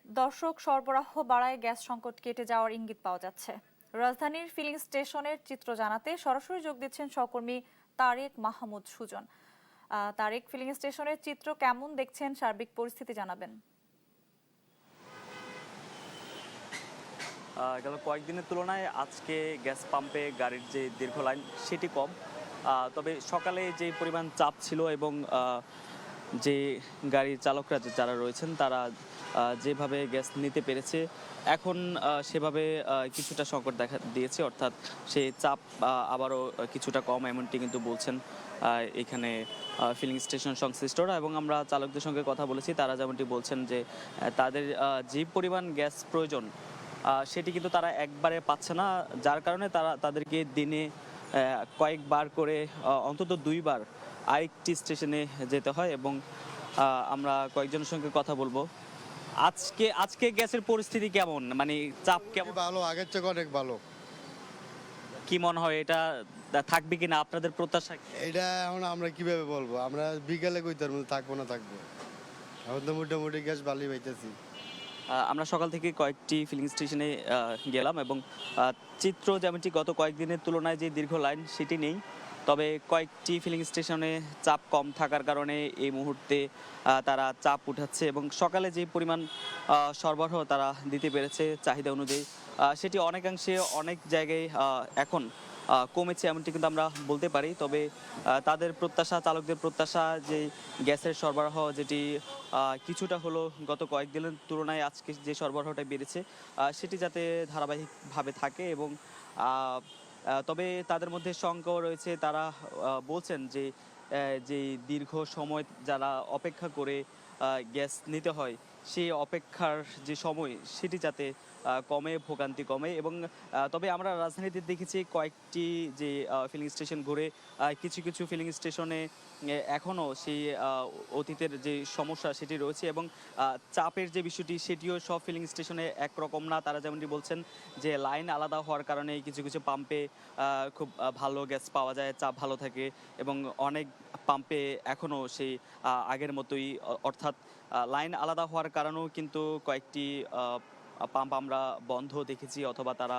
দর্শক, সরবরাহ বাড়ায় গ্যাস সংকট কেটে যাওয়ার ইঙ্গিত পাওয়া যাচ্ছে। রাজধানীর ফিলিং স্টেশনের চিত্র জানাতে সরাসরি যোগ দিচ্ছেন সহকর্মী তারেক মাহমুদ সুজন। তারেক, ফিলিং স্টেশনের চিত্র কেমন দেখছেন, সার্বিক পরিস্থিতি জানাবেন। গেল কয়েকদিনের তুলনায় আজকে গ্যাস পাম্পে গাড়ির যে দীর্ঘ লাইন সেটি কম, তবে সকালে যে পরিমাণ চাপ ছিল এবং যে গাড়ির চালকরা যারা রয়েছেন তারা যেভাবে গ্যাস নিতে পেরেছে, এখন সেভাবে কিছুটা সংকট দেখা দিয়েছে, অর্থাৎ সেই চাপ আবারও কিছুটা কম, এমনটি কিন্তু বলছেন এখানে ফিলিং স্টেশন সংশ্লিষ্টরা। এবং আমরা চালকদের সঙ্গে কথা বলেছি, তারা যেমনটি বলছেন যে তাদের যে পরিমাণ গ্যাস প্রয়োজন সেটি কিন্তু তারা একবারে পাচ্ছে না, যার কারণে তাদেরকে দিনে কয়েকবার করে অন্তত 2বার আরেকটি স্টেশনে যেতে হয়। এবং আমরা কয়েকজনের সঙ্গে কথা বলবো। আজকে গ্যাসের পরিস্থিতি কেমন, মানে চাপ কেমন? ভালো, আগের থেকে অনেক ভালো। কি মনে হয় এটা থাকবে কিনা, আপনাদের প্রত্যাশা? এটা এখন আমরা কিভাবে বলবো, আমরা বিকালে কইতার মধ্যে থাকবো না থাকবো, এখন তো মোটামুটি গ্যাস ভালোই পাইতেছি। আমরা সকাল থেকে কয়েকটি ফিলিং স্টেশনে গেলাম এবং চিত্র যেমনটি গত কয়েকদিনের তুলনায় যে দীর্ঘ লাইন সেটি নেই, তবে কয়েকটি ফিলিং স্টেশনে চাপ কম থাকার কারণে এই মুহূর্তে তারা চাপ উঠাচ্ছে এবং সকালে যে পরিমাণ সরবরাহ তারা দিতে পেরেছে চাহিদা অনুযায়ী, সেটি অনেকাংশে অনেক জায়গায় এখন কমেছে এমনটি কিন্তু আমরা বলতে পারি। তবে তাদের প্রত্যাশা, চালকদের প্রত্যাশা যে গ্যাসের সরবরাহ যেটি কিছুটা হলো গত কয়েকদিনের তুলনায় আজকে যে সরবরাহটা বেড়েছে সেটি যাতে ধারাবাহিকভাবে থাকে। এবং তবে তাদের মধ্যে শঙ্কাও রয়েছে, তারা বলছেন যে দীর্ঘ সময় যারা অপেক্ষা করে গ্যাস নিতে হয় সেই অপেক্ষার যে সময় সেটি যাতে কমে, ভোগান্তি কমে। এবং তবে আমরা রাজধানীতে দেখেছি কয়েকটি যে ফিলিং স্টেশন ঘুরে কিছু কিছু ফিলিং স্টেশনে এখনও সেই অতীতের যে সমস্যা সেটি রয়েছে এবং চাপের যে বিষয়টি সেটিও সব ফিলিং স্টেশনে একরকম না। তারা যেমনটি বলছেন যে লাইন আলাদা হওয়ার কারণে কিছু কিছু পাম্পে খুব ভালো গ্যাস পাওয়া যায়, চাপ ভালো থাকে এবং অনেক পাম্পে এখনও সেই আগের মতোই, অর্থাৎ লাইন আলাদা হওয়ার কারণেও কিন্তু কয়েকটি পাম্প আমরা বন্ধ দেখেছি অথবা তারা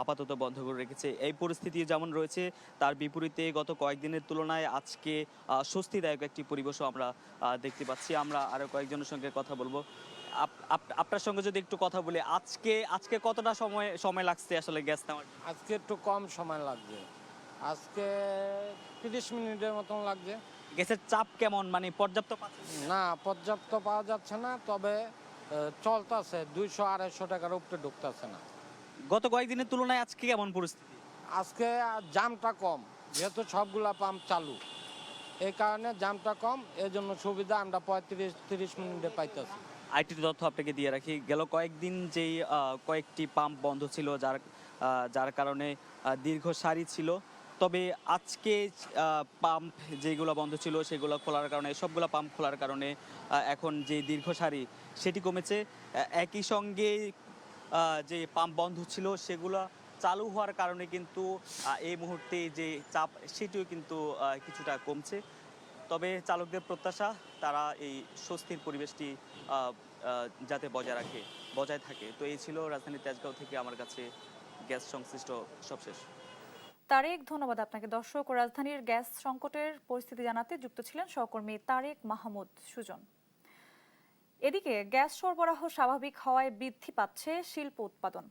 আপাতত বন্ধ করে রেখেছে। এই পরিস্থিতি যেমন রয়েছে তার বিপরীতে গত কয়েকদিনের তুলনায় আজকে স্বস্তিদায়ক একটি পরিবেশও আমরা দেখতে পাচ্ছি। আমরা আরও কয়েকজনের সঙ্গে কথা বলবো। আপনার সঙ্গে যদি একটু কথা বলি, আজকে কতটা সময় লাগছে আসলে গ্যাস নেওয়ার? আজকে একটু কম সময় লাগছে, আজকে 30 মিনিটের মতন লাগছে। গ্যাসের চাপ কেমন, মানে পর্যাপ্ত? না, পর্যাপ্ত পাওয়া যাচ্ছে না, তবে চলতেছে, 200-250 টাকার উপরে ঢুকতেছে না। গত কয়েকদিনের তুলনায় আজকে কেমন পরিস্থিতি? আজকে জামটা কম, যেহেতু সবগুলা পাম্প চালু, এই কারণে জামটা কম, এই জন্য সুবিধা আমরা 35-30 মিনিটে পাইতেছি। আইটি তথ্য আপনাকে দিয়ে রাখি, গেল কয়েকদিন যেই কয়েকটি পাম্প বন্ধ ছিল যার কারণে দীর্ঘ সারি ছিল, তবে আজকে পাম্প যেগুলো বন্ধ ছিল সেগুলো খোলার কারণে, সবগুলো পাম্প খোলার কারণে এখন যে দীর্ঘ সারি সেটি কমেছে। একই সঙ্গে যে পাম্প বন্ধ ছিল সেগুলো চালু হওয়ার কারণে কিন্তু এই মুহূর্তে যে চাপ সেটিও কিন্তু কিছুটা কমছে। তবে চালকদের প্রত্যাশা তারা এই স্বস্তির পরিবেশটি যাতে বজায় থাকে। তো এই ছিল রাজধানী তেজগাঁও থেকে আমার কাছে গ্যাস সংশ্লিষ্ট সবশেষ। তারেক, ধন্যবাদ আপনাকে। দর্শক, রাজধানীর গ্যাস সংকটের পরিস্থিতি জানাতে যুক্ত ছিলেন সহকর্মী তারেক মাহমুদ সুজন। এদিকে গ্যাস সরবরাহ স্বাভাবিক হওয়ায় বৃদ্ধি পাচ্ছে শিল্প উৎপাদন।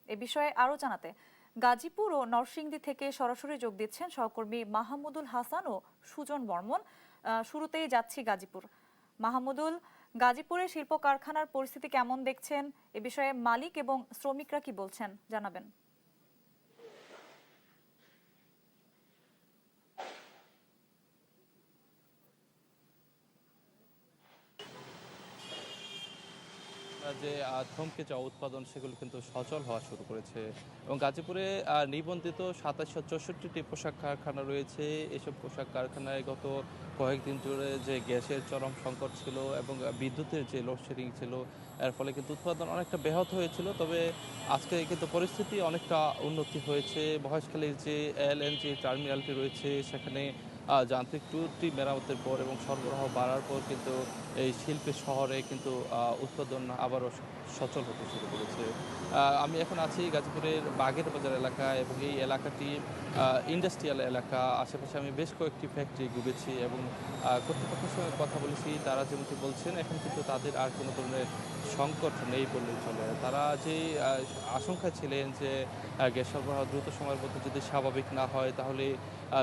এ বিষয়ে আরও জানাতে গাজীপুর ও নরসিংদী থেকে সরাসরি যোগ দিচ্ছেন সহকর্মী মাহমুদুল হাসান ও সুজন বর্মন। শুরুতেই যাচ্ছি গাজীপুর। মাহমুদুল, গাজীপুরের শিল্প কারখানার পরিস্থিতি কেমন দেখছেন? এ বিষয়ে মালিক এবং শ্রমিকরা কি বলছেন জানাবেন। যে থমকে যাওয়া উৎপাদন সেগুলো কিন্তু সচল হওয়া শুরু করেছে এবং গাজীপুরে নিবন্ধিত ২৭৬৪টি পোশাক কারখানা রয়েছে। এসব পোশাক কারখানায় গত কয়েকদিন ধরে যে গ্যাসের চরম সংকট ছিল এবং বিদ্যুতের যে লোডশেডিং ছিল, এর ফলে কিন্তু উৎপাদন অনেকটা ব্যাহত হয়েছিল। তবে আজকে কিন্তু পরিস্থিতি অনেকটা উন্নতি হয়েছে। মহেশখালীর যে এলএনজি টার্মিনালটি রয়েছে সেখানে যান্ত্রিক ত্রুটি মেরামতের পর এবং সরবরাহ বাড়ার পর কিন্তু এই শিল্পের শহরে কিন্তু উৎপাদন আবারও সচল হতে শুরু করেছে। আমি এখন আছি গাজীপুরের বাগের বাজার এলাকায় এবং এই এলাকাটি ইন্ডাস্ট্রিয়াল এলাকা। আশেপাশে আমি বেশ কয়েকটি ফ্যাক্টরি ঘুরেছি এবং কর্তৃপক্ষের সঙ্গে কথা বলেছি। তারা যেমনটি বলছেন এখন কিন্তু তাদের আর কোনো ধরনের সংকট নেই বললেই চলে। তারা যে আশঙ্কা ছিলেন যে গ্যাস সরবরাহ দ্রুত সময়ের মধ্যে যদি স্বাভাবিক না হয় তাহলে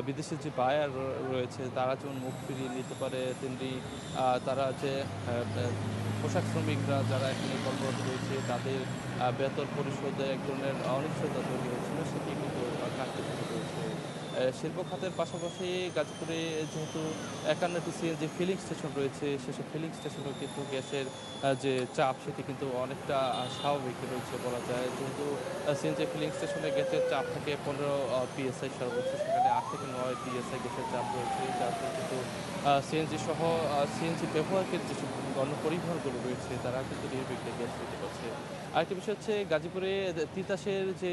বিদেশি যে বায়ার রয়েছে তারা যেমন মুখ ফিরিয়ে নিতে পারে, তেমনি তারা যে পোশাক শ্রমিকরা যারা এখানে কর্মরত রয়েছে তাদের বেতন পরিশোধে এক ধরনের অনিশ্চয়তা তৈরি হয়েছিল, সেটি কিন্তু কাটতে শুরু করেছে। শিল্প খাতের পাশাপাশি গাজীপুরে যেহেতু ৫১টি সিএনজি ফিলিং স্টেশন রয়েছে, সেসব ফিলিং স্টেশনেও কিন্তু গ্যাসের যে চাপ সেটি কিন্তু অনেকটা স্বাভাবিক রয়েছে বলা যায়। যেহেতু সিএনজি ফিলিং স্টেশনে গ্যাসের চাপ থাকে ১৫ PSI সর্বোচ্চ, সেখানে ৮ থেকে ৯ PSI গ্যাসের চাপ রয়েছে, যার ফলে কিন্তু সিএনজি সহ সিএনজি ব্যবহারকের যেসব গণপরিবহনগুলো রয়েছে তারা কিন্তু নির্বিঘ্নে গ্যাস দিতে পারছে। আরেকটি বিষয় হচ্ছে গাজীপুরে তিতাসের যে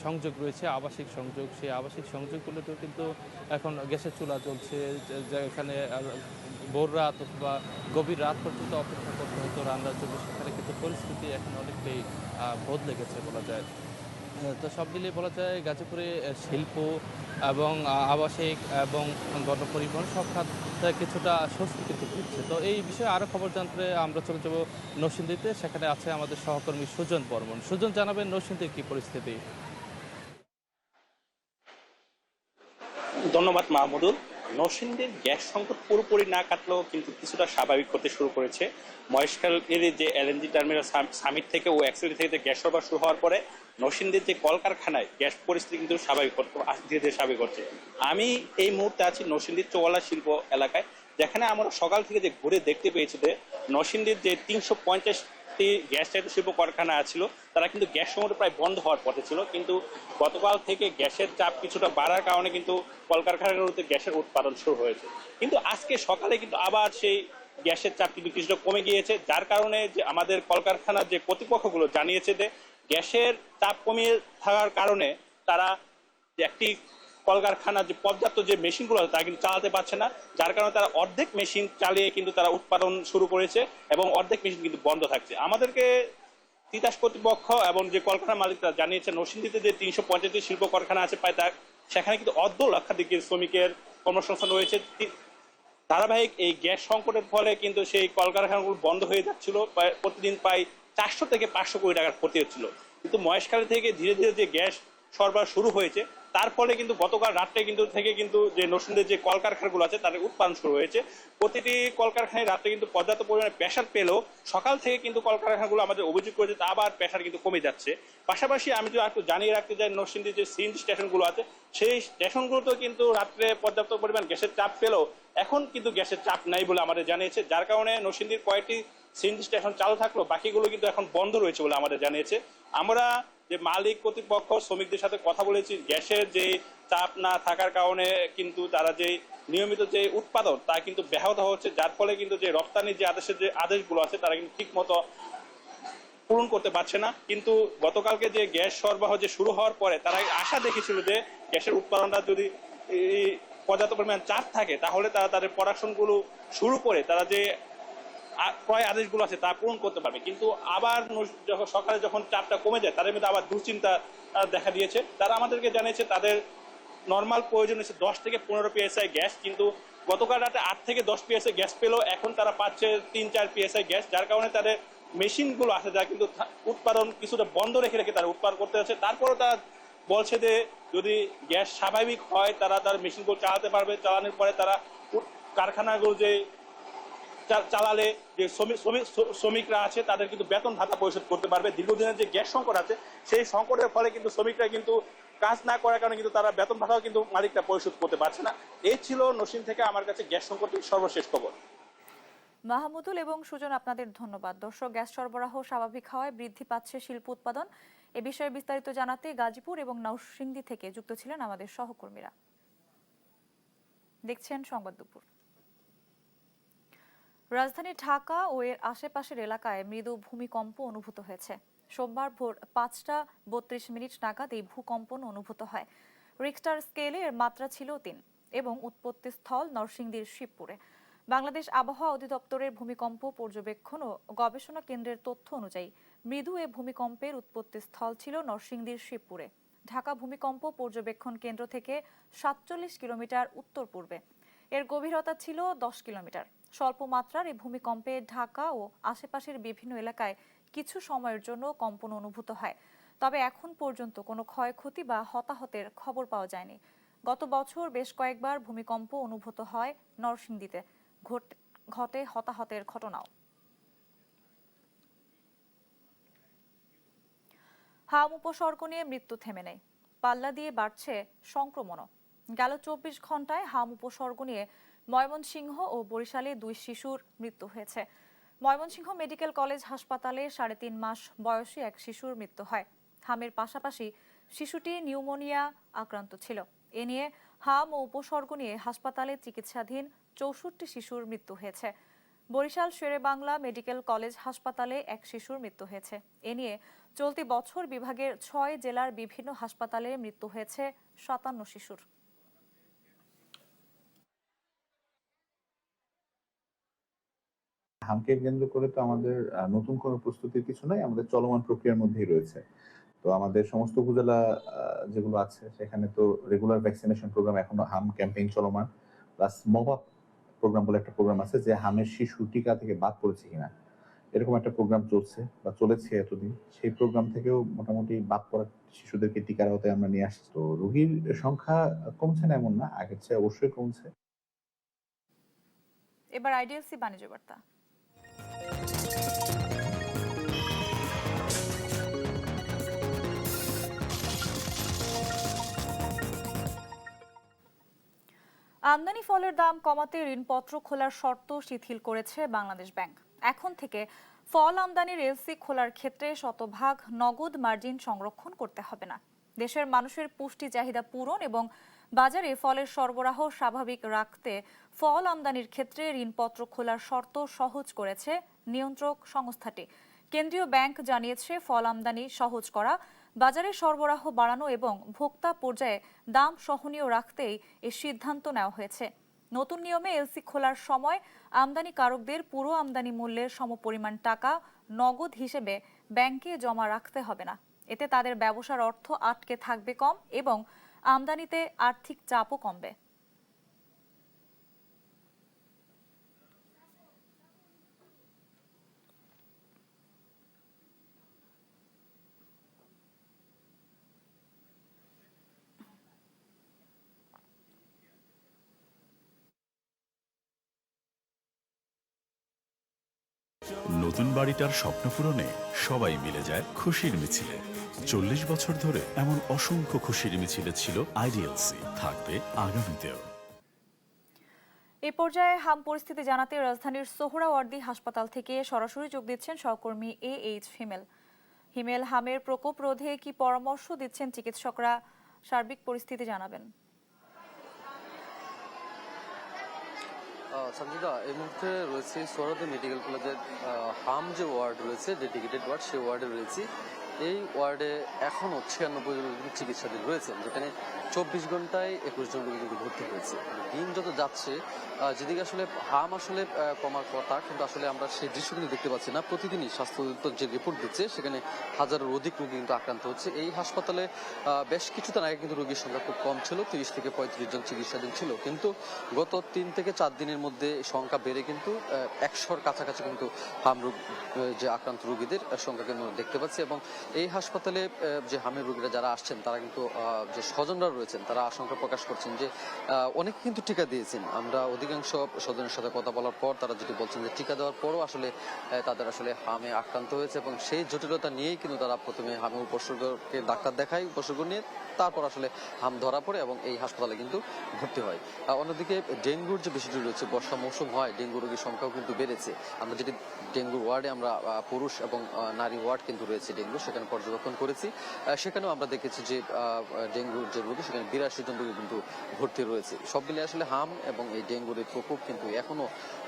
সংযোগ রয়েছে, আবাসিক সংযোগ, সেই আবাসিক সংযোগগুলোতেও কিন্তু এখন গ্যাসের চুলা চলছে। এখানে ভোর রাত অথবা গভীর রাত পর্যন্ত অপেক্ষা করতে হতো রান্নার জন্য, সেখানে কিন্তু পরিস্থিতি এখন অনেকটাই বদলে গেছে বলা যায়। তো সব মিলিয়ে বলা যায় গাজীপুরে শিল্প এবং আবাসিক এবং গণপরিবহন সব খাত কিছুটা স্বস্তি কিন্তু ফিরছে। তো এই বিষয়ে আরও খবর জানতে আমরা চলে যাব নরসিংদীতে। সেখানে আছে আমাদের সহকর্মী সুজন বর্মন। সুজন, জানাবেন নরসিংদীর কি পরিস্থিতি? ধন্যবাদ মাহমুদুল। নরসিংদীর গ্যাস সংকট পুরোপুরি না কাটলেও কিন্তু কিছুটা স্বাভাবিক হতে শুরু করেছে। মহেশখালীর যে এলএনজি টার্মিনাল সামিট থেকে ও এক্সএলটি থেকে গ্যাস সরবরাহ শুরু হওয়ার পরে নরসিংদীর যে কলকারখানায় গ্যাস পরিস্থিতি কিন্তু ধীরে ধীরে স্বাভাবিক হচ্ছে। আমি এই মুহূর্তে আছি নরসিংদীর চৌয়ালা শিল্প এলাকায়, যেখানে আমরা সকাল থেকে যে ঘুরে দেখতে পেয়েছি যে নরসিংদীর যে ৩৫০টি গ্যাস চালিত শিল্প কারখানা ছিল তারা কিন্তু গ্যাস সংকট প্রায় বন্ধ হওয়ার পথে ছিল, কিন্তু গতকাল থেকে গ্যাসের চাপ কিছুটা বাড়ার কারণে কিন্তু কলকারখানাগুলোতে গ্যাসের উৎপাদন শুরু হয়েছে। কিন্তু আজকে সকালে কিন্তু আবার সেই গ্যাসের চাপ কিন্তু কিছুটা কমে গিয়েছে, যার কারণে যে আমাদের কলকারখানার যে কর্তৃপক্ষগুলো জানিয়েছে যে গ্যাসের চাপ কমিয়ে থাকার কারণে তারা একটি কলকারখানার যে পর্যাপ্ত যে মেশিনগুলো আছে তা কিন্তু চালাতে পারছে না, যার কারণে তারা অর্ধেক মেশিন চালিয়ে কিন্তু তারা উৎপাদন শুরু করেছে এবং অর্ধেক মেশিন কিন্তু বন্ধ থাকছে। আমাদেরকে তিতাস কর্তৃপক্ষ এবং যে কলকারখানার মালিকরা জানিয়েছে নরসিংদীতে যে ৩৫০টি শিল্প কারখানা আছে প্রায় সেখানে কিন্তু অর্ধ লক্ষাধিক শ্রমিকের কর্মসংস্থান রয়েছে। ধারাবাহিক এই গ্যাস সংকটের ফলে কিন্তু সেই কলকারখানাগুলো বন্ধ হয়ে যাচ্ছিল, প্রতিদিন প্রায় ৪০০ থেকে ৫০০ কোটি টাকার ক্ষতি হচ্ছিল। কিন্তু মহেশখালী থেকে ধীরে ধীরে যে গ্যাস সরবরাহ শুরু হয়েছে তার ফলে কিন্তু গতকাল রাত্রে কিন্তু যে নরসিংদীর যে কলকারখানাগুলো আছে তাদের উৎপাদন শুরু হয়েছে। প্রতিটি কলকারখানায় রাত্রে কিন্তু পর্যাপ্ত পরিমাণে প্রেসার পেলেও সকাল থেকে কিন্তু কলকারখানাগুলো আমাদের অভিযোগ করেছে তা আবার প্রেসার কিন্তু কমে যাচ্ছে। পাশাপাশি আমি যদি একটু জানিয়ে রাখতে চাই নরসিংদীর যে সিএনজি স্টেশনগুলো আছে সেই স্টেশনগুলোতেও কিন্তু রাত্রে পর্যাপ্ত পরিমাণ গ্যাসের চাপ পেলেও এখন কিন্তু গ্যাসের চাপ নাই বলে আমাদের জানিয়েছে, যার কারণে নরসিংদীর কয়েকটি সিএনজি স্টেশন চালু থাকলো, বাকিগুলো কিন্তু এখন বন্ধ রয়েছে বলে আমাদের জানিয়েছে। আমরা যে মালিক কর্তৃপক্ষ শ্রমিকদের সাথে কথা বলেছি, গ্যাসের যে চাপ না থাকার কারণে কিন্তু তারা যে নিয়মিত যে উৎপাদন তা কিন্তু ব্যাহত হচ্ছে, যার ফলে কিন্তু যে রপ্তানির যে আদেশগুলো আছে তারা কিন্তু ঠিক মতো পূরণ করতে পারছে না। কিন্তু গতকালকে যে গ্যাস সরবরাহ যে শুরু হওয়ার পরে তারা আশা দেখেছিল যে গ্যাসের উৎপাদনটা যদি পর্যাপ্ত পরিমাণ চাপ থাকে তাহলে তারা তাদের প্রোডাকশনগুলো শুরু করে তারা যে ক্রয় আদেশগুলো আছে তা পূরণ করতে পারবে। কিন্তু আবার যখন সকালে যখন চাপটা কমে যায় তাদের মধ্যে আবার দুশ্চিন্তা দেখা দিয়েছে। তারা আমাদেরকে জানিয়েছে তাদের নর্মাল প্রয়োজন হচ্ছে 10 থেকে 15 PSI গ্যাস, কিন্তু গতকাল রাতে 8 থেকে 10 PSI গ্যাস পেলেও এখন তারা পাচ্ছে 3-4 PSI গ্যাস, যার কারণে তাদের মেশিনগুলো আছে যা কিন্তু উৎপাদন কিছুটা বন্ধ রেখে তারা উৎপাদন করতে হচ্ছে। তারপরেও তারা বলছে যে যদি গ্যাস স্বাভাবিক হয় তারা তার মেশিনগুলো চালাতে পারবে, চালানোর পরে তারা কারখানাগুলো যে চালালে যে শ্রমিকরা আছে তাদের কিন্তু বেতন ভাতা পরিশোধ করতে পারবে। দীর্ঘদিনের যে গ্যাস সংকট আছে সেই সংকটের ফলে কিন্তু শ্রমিকরা কিন্তু কাজ না করার কারণে কিন্তু তারা বেতন ভাতাও কিন্তু মালিকরা পরিশোধ করতে পারছে না। এই ছিল নসিন থেকে আমার কাছে গ্যাস সংকটের সর্বশেষ খবর। মাহমুদুল এবং সুজন, আপনাদের ধন্যবাদ। দর্শক, গ্যাস সরবরাহ স্বাভাবিক হওয়ায় বৃদ্ধি পাচ্ছে শিল্প উৎপাদন। এ বিষয়ে বিস্তারিত জানাতে গাজীপুর এবং নরসিংদী থেকে যুক্ত ছিলেন আমাদের সহকর্মীরা। দেখছেন সংবাদ দুপুর। রাজধানী ঢাকা ও এর আশেপাশের এলাকায় মৃদু ভূমিকম্প অনুভূত হয়েছে। সোমবার ভোর 5:32 নাগাদ এই ভূকম্পন অনুভূত হয়। রিক্টার স্কেলে এর মাত্রা ছিল 3 এবং উৎপত্তি স্থল নরসিংদীর শিবপুরে। বাংলাদেশ আবহাওয়া অধিদপ্তরের ভূমিকম্প পর্যবেক্ষণ ও গবেষণা কেন্দ্রের তথ্য অনুযায়ী মৃদু এ ভূমিকম্পের উৎপত্তি স্থল ছিল নরসিংদীর শিবপুরে। ঢাকা ভূমিকম্প পর্যবেক্ষণ কেন্দ্র থেকে 47 কিলোমিটার উত্তর পূর্বে। এর গভীরতা ছিল 10 কিলোমিটার। স্বল্প মাত্রার এই ভূমিকম্পে ঢাকা ও আশেপাশের বিভিন্ন এলাকায় কিছু সময়ের জন্য কম্পন অনুভূত হয়, তবে এখন পর্যন্ত কোনো ক্ষয়ক্ষতি বা হতাহতের খবর পাওয়া যায়নি। গত বছর বেশ কয়েকবার ভূমিকম্প অনুভূত হয় নরসিংদীতে, ঘটে হতাহতের ঘটনাও। হাম উপসর্গ নিয়ে মৃত্যু থেমে নেই, পাল্লা দিয়ে বাড়ছে সংক্রমণও। গেল 24 ঘন্টায় হাম উপসর্গ নিয়ে ময়মনসিংহ ও বরিশালে 2 শিশুর মৃত্যু হয়েছে। ময়মনসিংহ মেডিকেল কলেজ হাসপাতালে 3.5 মাস বয়সী এক শিশুর মৃত্যু হয়। হামের পাশাপাশি শিশুটি নিউমোনিয়া আক্রান্ত ছিল। এ নিয়ে হাম ও উপসর্গ নিয়ে হাসপাতালে চিকিৎসাধীন 64 শিশুর মৃত্যু হয়েছে। বরিশাল শেরেবাংলা মেডিকেল কলেজ হাসপাতালে এক শিশুর মৃত্যু হয়েছে। এ নিয়ে চলতি বছর বিভাগের 6 জেলার বিভিন্ন হাসপাতালে মৃত্যু হয়েছে 57 শিশুর। হামকে কেন্দ্র করে তো আমাদের নতুন কোনো প্রস্তুতির কিছু নাই, আমাদের চলমান প্রক্রিয়ার মধ্যেই রয়েছে। তো আমাদের সমস্ত উপজেলা যেগুলো আছে সেখানে তো রেগুলার ভ্যাকসিনেশন প্রোগ্রাম এখনো হাম ক্যাম্পেইন চলমান, প্লাস মপ আপ প্রোগ্রাম বলে একটা প্রোগ্রাম আছে যে হামের শিশু টিকা থেকে বাদ পড়েছে কিনা এরকম একটা প্রোগ্রাম চলছে বা চলেছে এতদিন। সেই প্রোগ্রাম থেকেও মোটামুটি বাদ পড়া শিশুদেরকে টিকার আওতায় আমরা নিয়ে আসছি। তো রোগীর সংখ্যা কমছে না এমন না, আগের চেয়ে অবশ্যই কমছে। এবার আইডিএলসি বাণিজ্য বার্তা। আমদানি ফলের দাম কমাতে ঋণপত্র খোলার শর্ত শিথিল করেছে বাংলাদেশ ব্যাংক। এখন থেকে ফল আমদানির এলসি খোলার ক্ষেত্রে শতভাগ নগদ মার্জিন সংরক্ষণ করতে হবে না। দেশের মানুষের পুষ্টি চাহিদা পূরণ এবং বাজারে ফলের সরবরাহ স্বাভাবিক রাখতে ফল আমদানির ক্ষেত্রে ঋণপত্র খোলার শর্ত সহজ করেছে নিয়ন্ত্রক সংস্থাটি। কেন্দ্রীয় ব্যাংক জানিয়েছে, ফল আমদানি সহজ করা, বাজারে সরবরাহ বাড়ানো এবং ভোক্তা পর্যায়ে দাম সহনীয় রাখতেই এই সিদ্ধান্ত নেওয়া হয়েছে। নতুন নিয়মে এলসি খোলার সময় আমদানিকারকদের পুরো আমদানি মূল্যের সমপরিমাণ টাকা নগদ হিসেবে ব্যাংকে জমা রাখতে হবে না। এতে তাদের ব্যবসার অর্থ আটকে থাকবে কম এবং আমদানিতে আর্থিক চাপও কমবে। নতুন বাড়িটার স্বপ্ন পূরণে সবাই মিলে যায় খুশির মিছিলে। 40 বছর ধরে এমন অসংখ্য খুশির মিছিলে ছিল আইডিএলসি, থাকবে আগামীতেও। এই পর্যায়ে হাম পরিস্থিতি জানাতে রাজধানীর সোহরাওয়ার্দী হাসপাতাল থেকে সরাসরি যোগ দিচ্ছেন সহকর্মী AH হিমেল। হিমেল, হামের প্রকোপ রোধে কি পরামর্শ দিচ্ছেন চিকিৎসকরা? সার্বিক পরিস্থিতি জানাবেন। সঞ্জিদা, এই মুহূর্তে রয়েছে সোহরাওয়ার্দী মেডিকেল কলেজের হাম যে ওয়ার্ড রয়েছে, ডেডিকেটেড ওয়ার্ড, সেই ওয়ার্ডে রয়েছে। এই ওয়ার্ডে এখনও 96 জন রোগী চিকিৎসাধীন রয়েছেন, যেখানে 24 ঘন্টায় 21 জন রোগী কিন্তু ভর্তি হয়েছে। দিন যত যাচ্ছে, যেদিকে আসলে হাম আসলে কমার কথা, কিন্তু আসলে আমরা সেই দৃশ্য কিন্তু দেখতে পাচ্ছি না। প্রতিদিনই স্বাস্থ্য অধিদপ্তর যে রিপোর্ট দিচ্ছে, সেখানে হাজারের অধিক রোগী কিন্তু আক্রান্ত হচ্ছে। এই হাসপাতালে বেশ কিছুদিন আগে কিন্তু রোগীর সংখ্যা খুব কম ছিল, 30 থেকে 35 জন চিকিৎসাধীন ছিল, কিন্তু গত 3 থেকে 4 দিনের মধ্যে সংখ্যা বেড়ে কিন্তু 100-র কাছাকাছি কিন্তু হাম রোগ যে আক্রান্ত রোগীদের সংখ্যা কিন্তু দেখতে পাচ্ছি। এবং এই হাসপাতালে যে হামের রোগীরা যারা আসছেন, তারা কিন্তু যে স্বজনরা রয়েছেন, তারা আশঙ্কা প্রকাশ করছেন যে অনেকে কিন্তু টিকা দিয়েছেন। আমরা অধিকাংশ স্বজনের সাথে কথা বলার পর তারা যেটি বলছেন যে টিকা দেওয়ার পরও আসলে তাদের আসলে হামে আক্রান্ত হয়েছে, এবং সেই জটিলতা নিয়েই কিন্তু তারা প্রথমে হামে উপসর্গকে ডাক্তার দেখায়, উপসর্গ নিয়ে তারপর আসলে হাম ধরা পড়ে এবং এই হাসপাতালে কিন্তু ভর্তি হয়। অন্যদিকে ডেঙ্গুর যে বিষয়টি রয়েছে, বর্ষা মৌসুম হয়, ডেঙ্গু রোগীর সংখ্যাও কিন্তু বেড়েছে। আমরা যেটি ডেঙ্গুর ওয়ার্ডে আমরা পুরুষ এবং নারী ওয়ার্ড কিন্তু রয়েছে ডেঙ্গু, সেখানে পর্যবেক্ষণ করেছি। সেখানেও আমরা দেখেছি যে ডেঙ্গুর যে রোগী, সেখানে 82 জন রোগী কিন্তু ভর্তি রয়েছে। সব মিলে আসলে হাম এবং এই ডেঙ্গুর এই প্রকোপ কিন্তু এখনো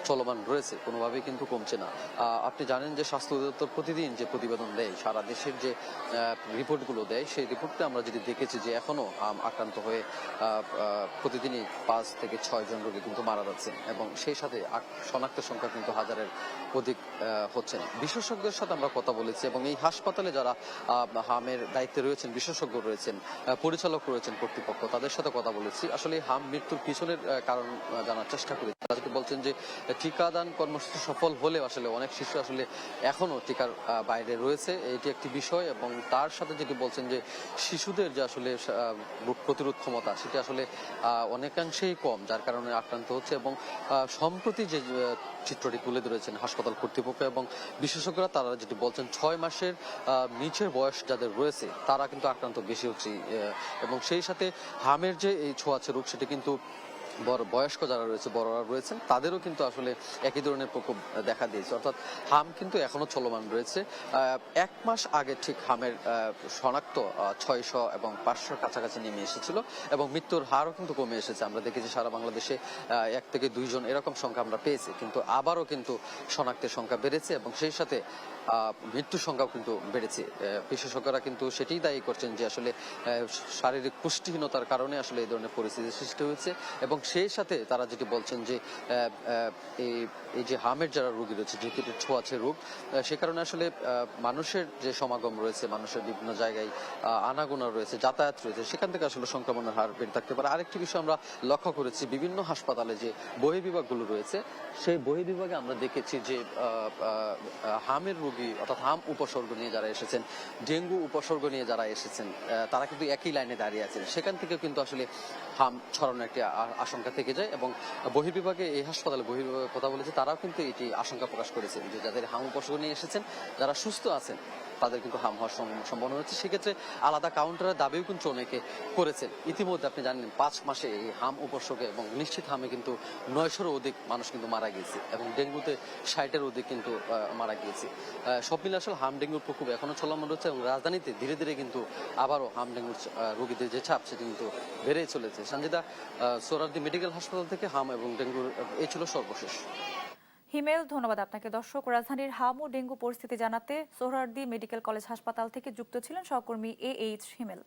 চলমান রয়েছে, কোনোভাবেই কিন্তু কমছে না। আপনি জানেন যে স্বাস্থ্য অধিদপ্তর প্রতিদিন যে প্রতিবেদন দেয়, সারা দেশের যে রিপোর্টগুলো দেয়, সেই রিপোর্টে আমরা যেটি দেখেছি যে এখনো হাম আক্রান্ত হয়ে প্রতিদিনই 5 থেকে 6 জন রোগী কিন্তু মারা যাচ্ছেন, এবং সেই সাথে শনাক্তের সংখ্যা কিন্তু হাজারের অধিক হচ্ছেন। বিশেষজ্ঞের সাথে আমরা কথা বলেছি, এবং এই হাসপাতালে যারা হামের দায়িত্বে রয়েছেন, বিশেষজ্ঞ রয়েছেন, পরিচালক রয়েছেন, কর্তৃপক্ষ, তাদের সাথে কথা বলেছি। আসলে হাম মৃত্যুর পিছনের কারণ জানার চেষ্টা করেছি। তারা যেটি বলছেন যে টিকাদান কর্মসূচি সফল হলেও আসলে অনেক শিশু আসলে এখনো টিকার বাইরে রয়েছে, এটি একটি বিষয়। এবং তার সাথে যেটি বলছেন যে শিশুদের যে আসলে রোগ প্রতিরোধ ক্ষমতা, সেটি আসলে অনেকাংশেই কম, যার কারণে আক্রান্ত হচ্ছে। এবং সম্প্রতি যে চিত্রটি তুলে ধরেছেন হাসপাতাল কর্তৃপক্ষ এবং বিশেষজ্ঞরা, তারা যেটি বলছেন 6 মাসের নিচের বয়স যাদের রয়েছে, তারা কিন্তু আক্রান্ত বেশি হচ্ছে। এবং সেই সাথে হামের যে এই ছোঁয়াচে রোগ, সেটি কিন্তু বড় বয়স্ক যারা রয়েছে, বড়রা রয়েছেন, তাদেরও কিন্তু আসলে একই ধরনের প্রকোপ দেখা দিয়েছে। অর্থাৎ হাম কিন্তু এখনো চলমান রয়েছে। 1 মাস আগে ঠিক হামের শনাক্ত 600 এবং 500 কাছাকাছি নেমে এসেছিল, এবং মৃত্যুর হারও কিন্তু কমে এসেছে। আমরা দেখেছি সারা বাংলাদেশে 1 থেকে 2 জন এরকম সংখ্যা আমরা পেয়েছি, কিন্তু আবারও কিন্তু শনাক্তের সংখ্যা বেড়েছে, এবং সেই সাথে মৃত্যুর সংখ্যাও কিন্তু বেড়েছে। বিশেষজ্ঞরা কিন্তু সেটাই দায়ী করছেন যে আসলে শারীরিক পুষ্টিহীনতার কারণে আসলে এই ধরনের পরিস্থিতির সৃষ্টি হয়েছে। এবং সেই সাথে তারা যেটি বলছেন যে এই যে হামের যারা রোগী রয়েছে, যেহেতু ছোঁয়াচে রোগ, সে কারণে আসলে মানুষের যে সমাগম রয়েছে, মানুষের বিভিন্ন জায়গায় আনাগোনা রয়েছে, যাতায়াত রয়েছে, সেখান থেকে আসলে সংক্রমণের হার বেড়ে থাকতে পারে। আরেকটি বিষয় আমরা লক্ষ্য করেছি, বিভিন্ন হাসপাতালে যে বহির্বিভাগগুলো রয়েছে, সেই বহির্বিভাগে আমরা দেখেছি যে হামের রোগী, অর্থাৎ হাম উপসর্গ নিয়ে যারা এসেছেন, ডেঙ্গু উপসর্গ নিয়ে যারা এসেছেন, তারা কিন্তু একই লাইনে দাঁড়িয়ে আছেন। সেখান থেকে কিন্তু আসলে হাম ছড়ানোর একটি আশঙ্কা থেকে যায়। এবং বহির্বিভাগে, এই হাসপাতালে বহির্বিভাগে কথা বলেছে, তারাও কিন্তু এটি আশঙ্কা প্রকাশ করেছেন যে যাদের হাম উপসর্গ নিয়ে এসেছেন, যারা সুস্থ আছেন, তাদের কিন্তু হাম হওয়ার সম্ভাবনা হচ্ছে। সেক্ষেত্রে আলাদা কাউন্টারের দাবিও কিন্তু অনেকে করেছেন। ইতিমধ্যে আপনি জানেন 5 মাসে এই হাম উপসর্গে এবং নিশ্চিত হামে কিন্তু 900-র অধিক মানুষ কিন্তু মারা গিয়েছে, এবং ডেঙ্গুতে 60-এর অধিক কিন্তু মারা গিয়েছে। সব মিলে আসলে হাম ডেঙ্গুর প্রকোপ এখনো চলমান রয়েছে, এবং রাজধানীতে ধীরে ধীরে কিন্তু আবারও হাম ডেঙ্গুর রোগীদের যে চাপ, সেটি কিন্তু বেড়েই চলেছে। সঞ্জিদা, সোহরাওয়ার্দী মেডিকেল হাসপাতাল থেকে হাম এবং ডেঙ্গুর এই ছিল সর্বশেষ। হিমেল, ধন্যবাদ আপনাকে। দর্শক, রাজধানীর হাম ও ডেঙ্গু পরিস্থিতি জানাতে সোহরাওয়ার্দী মেডিকেল কলেজ হাসপাতাল থেকে যুক্ত ছিলেন সহকর্মী AH হিমেল।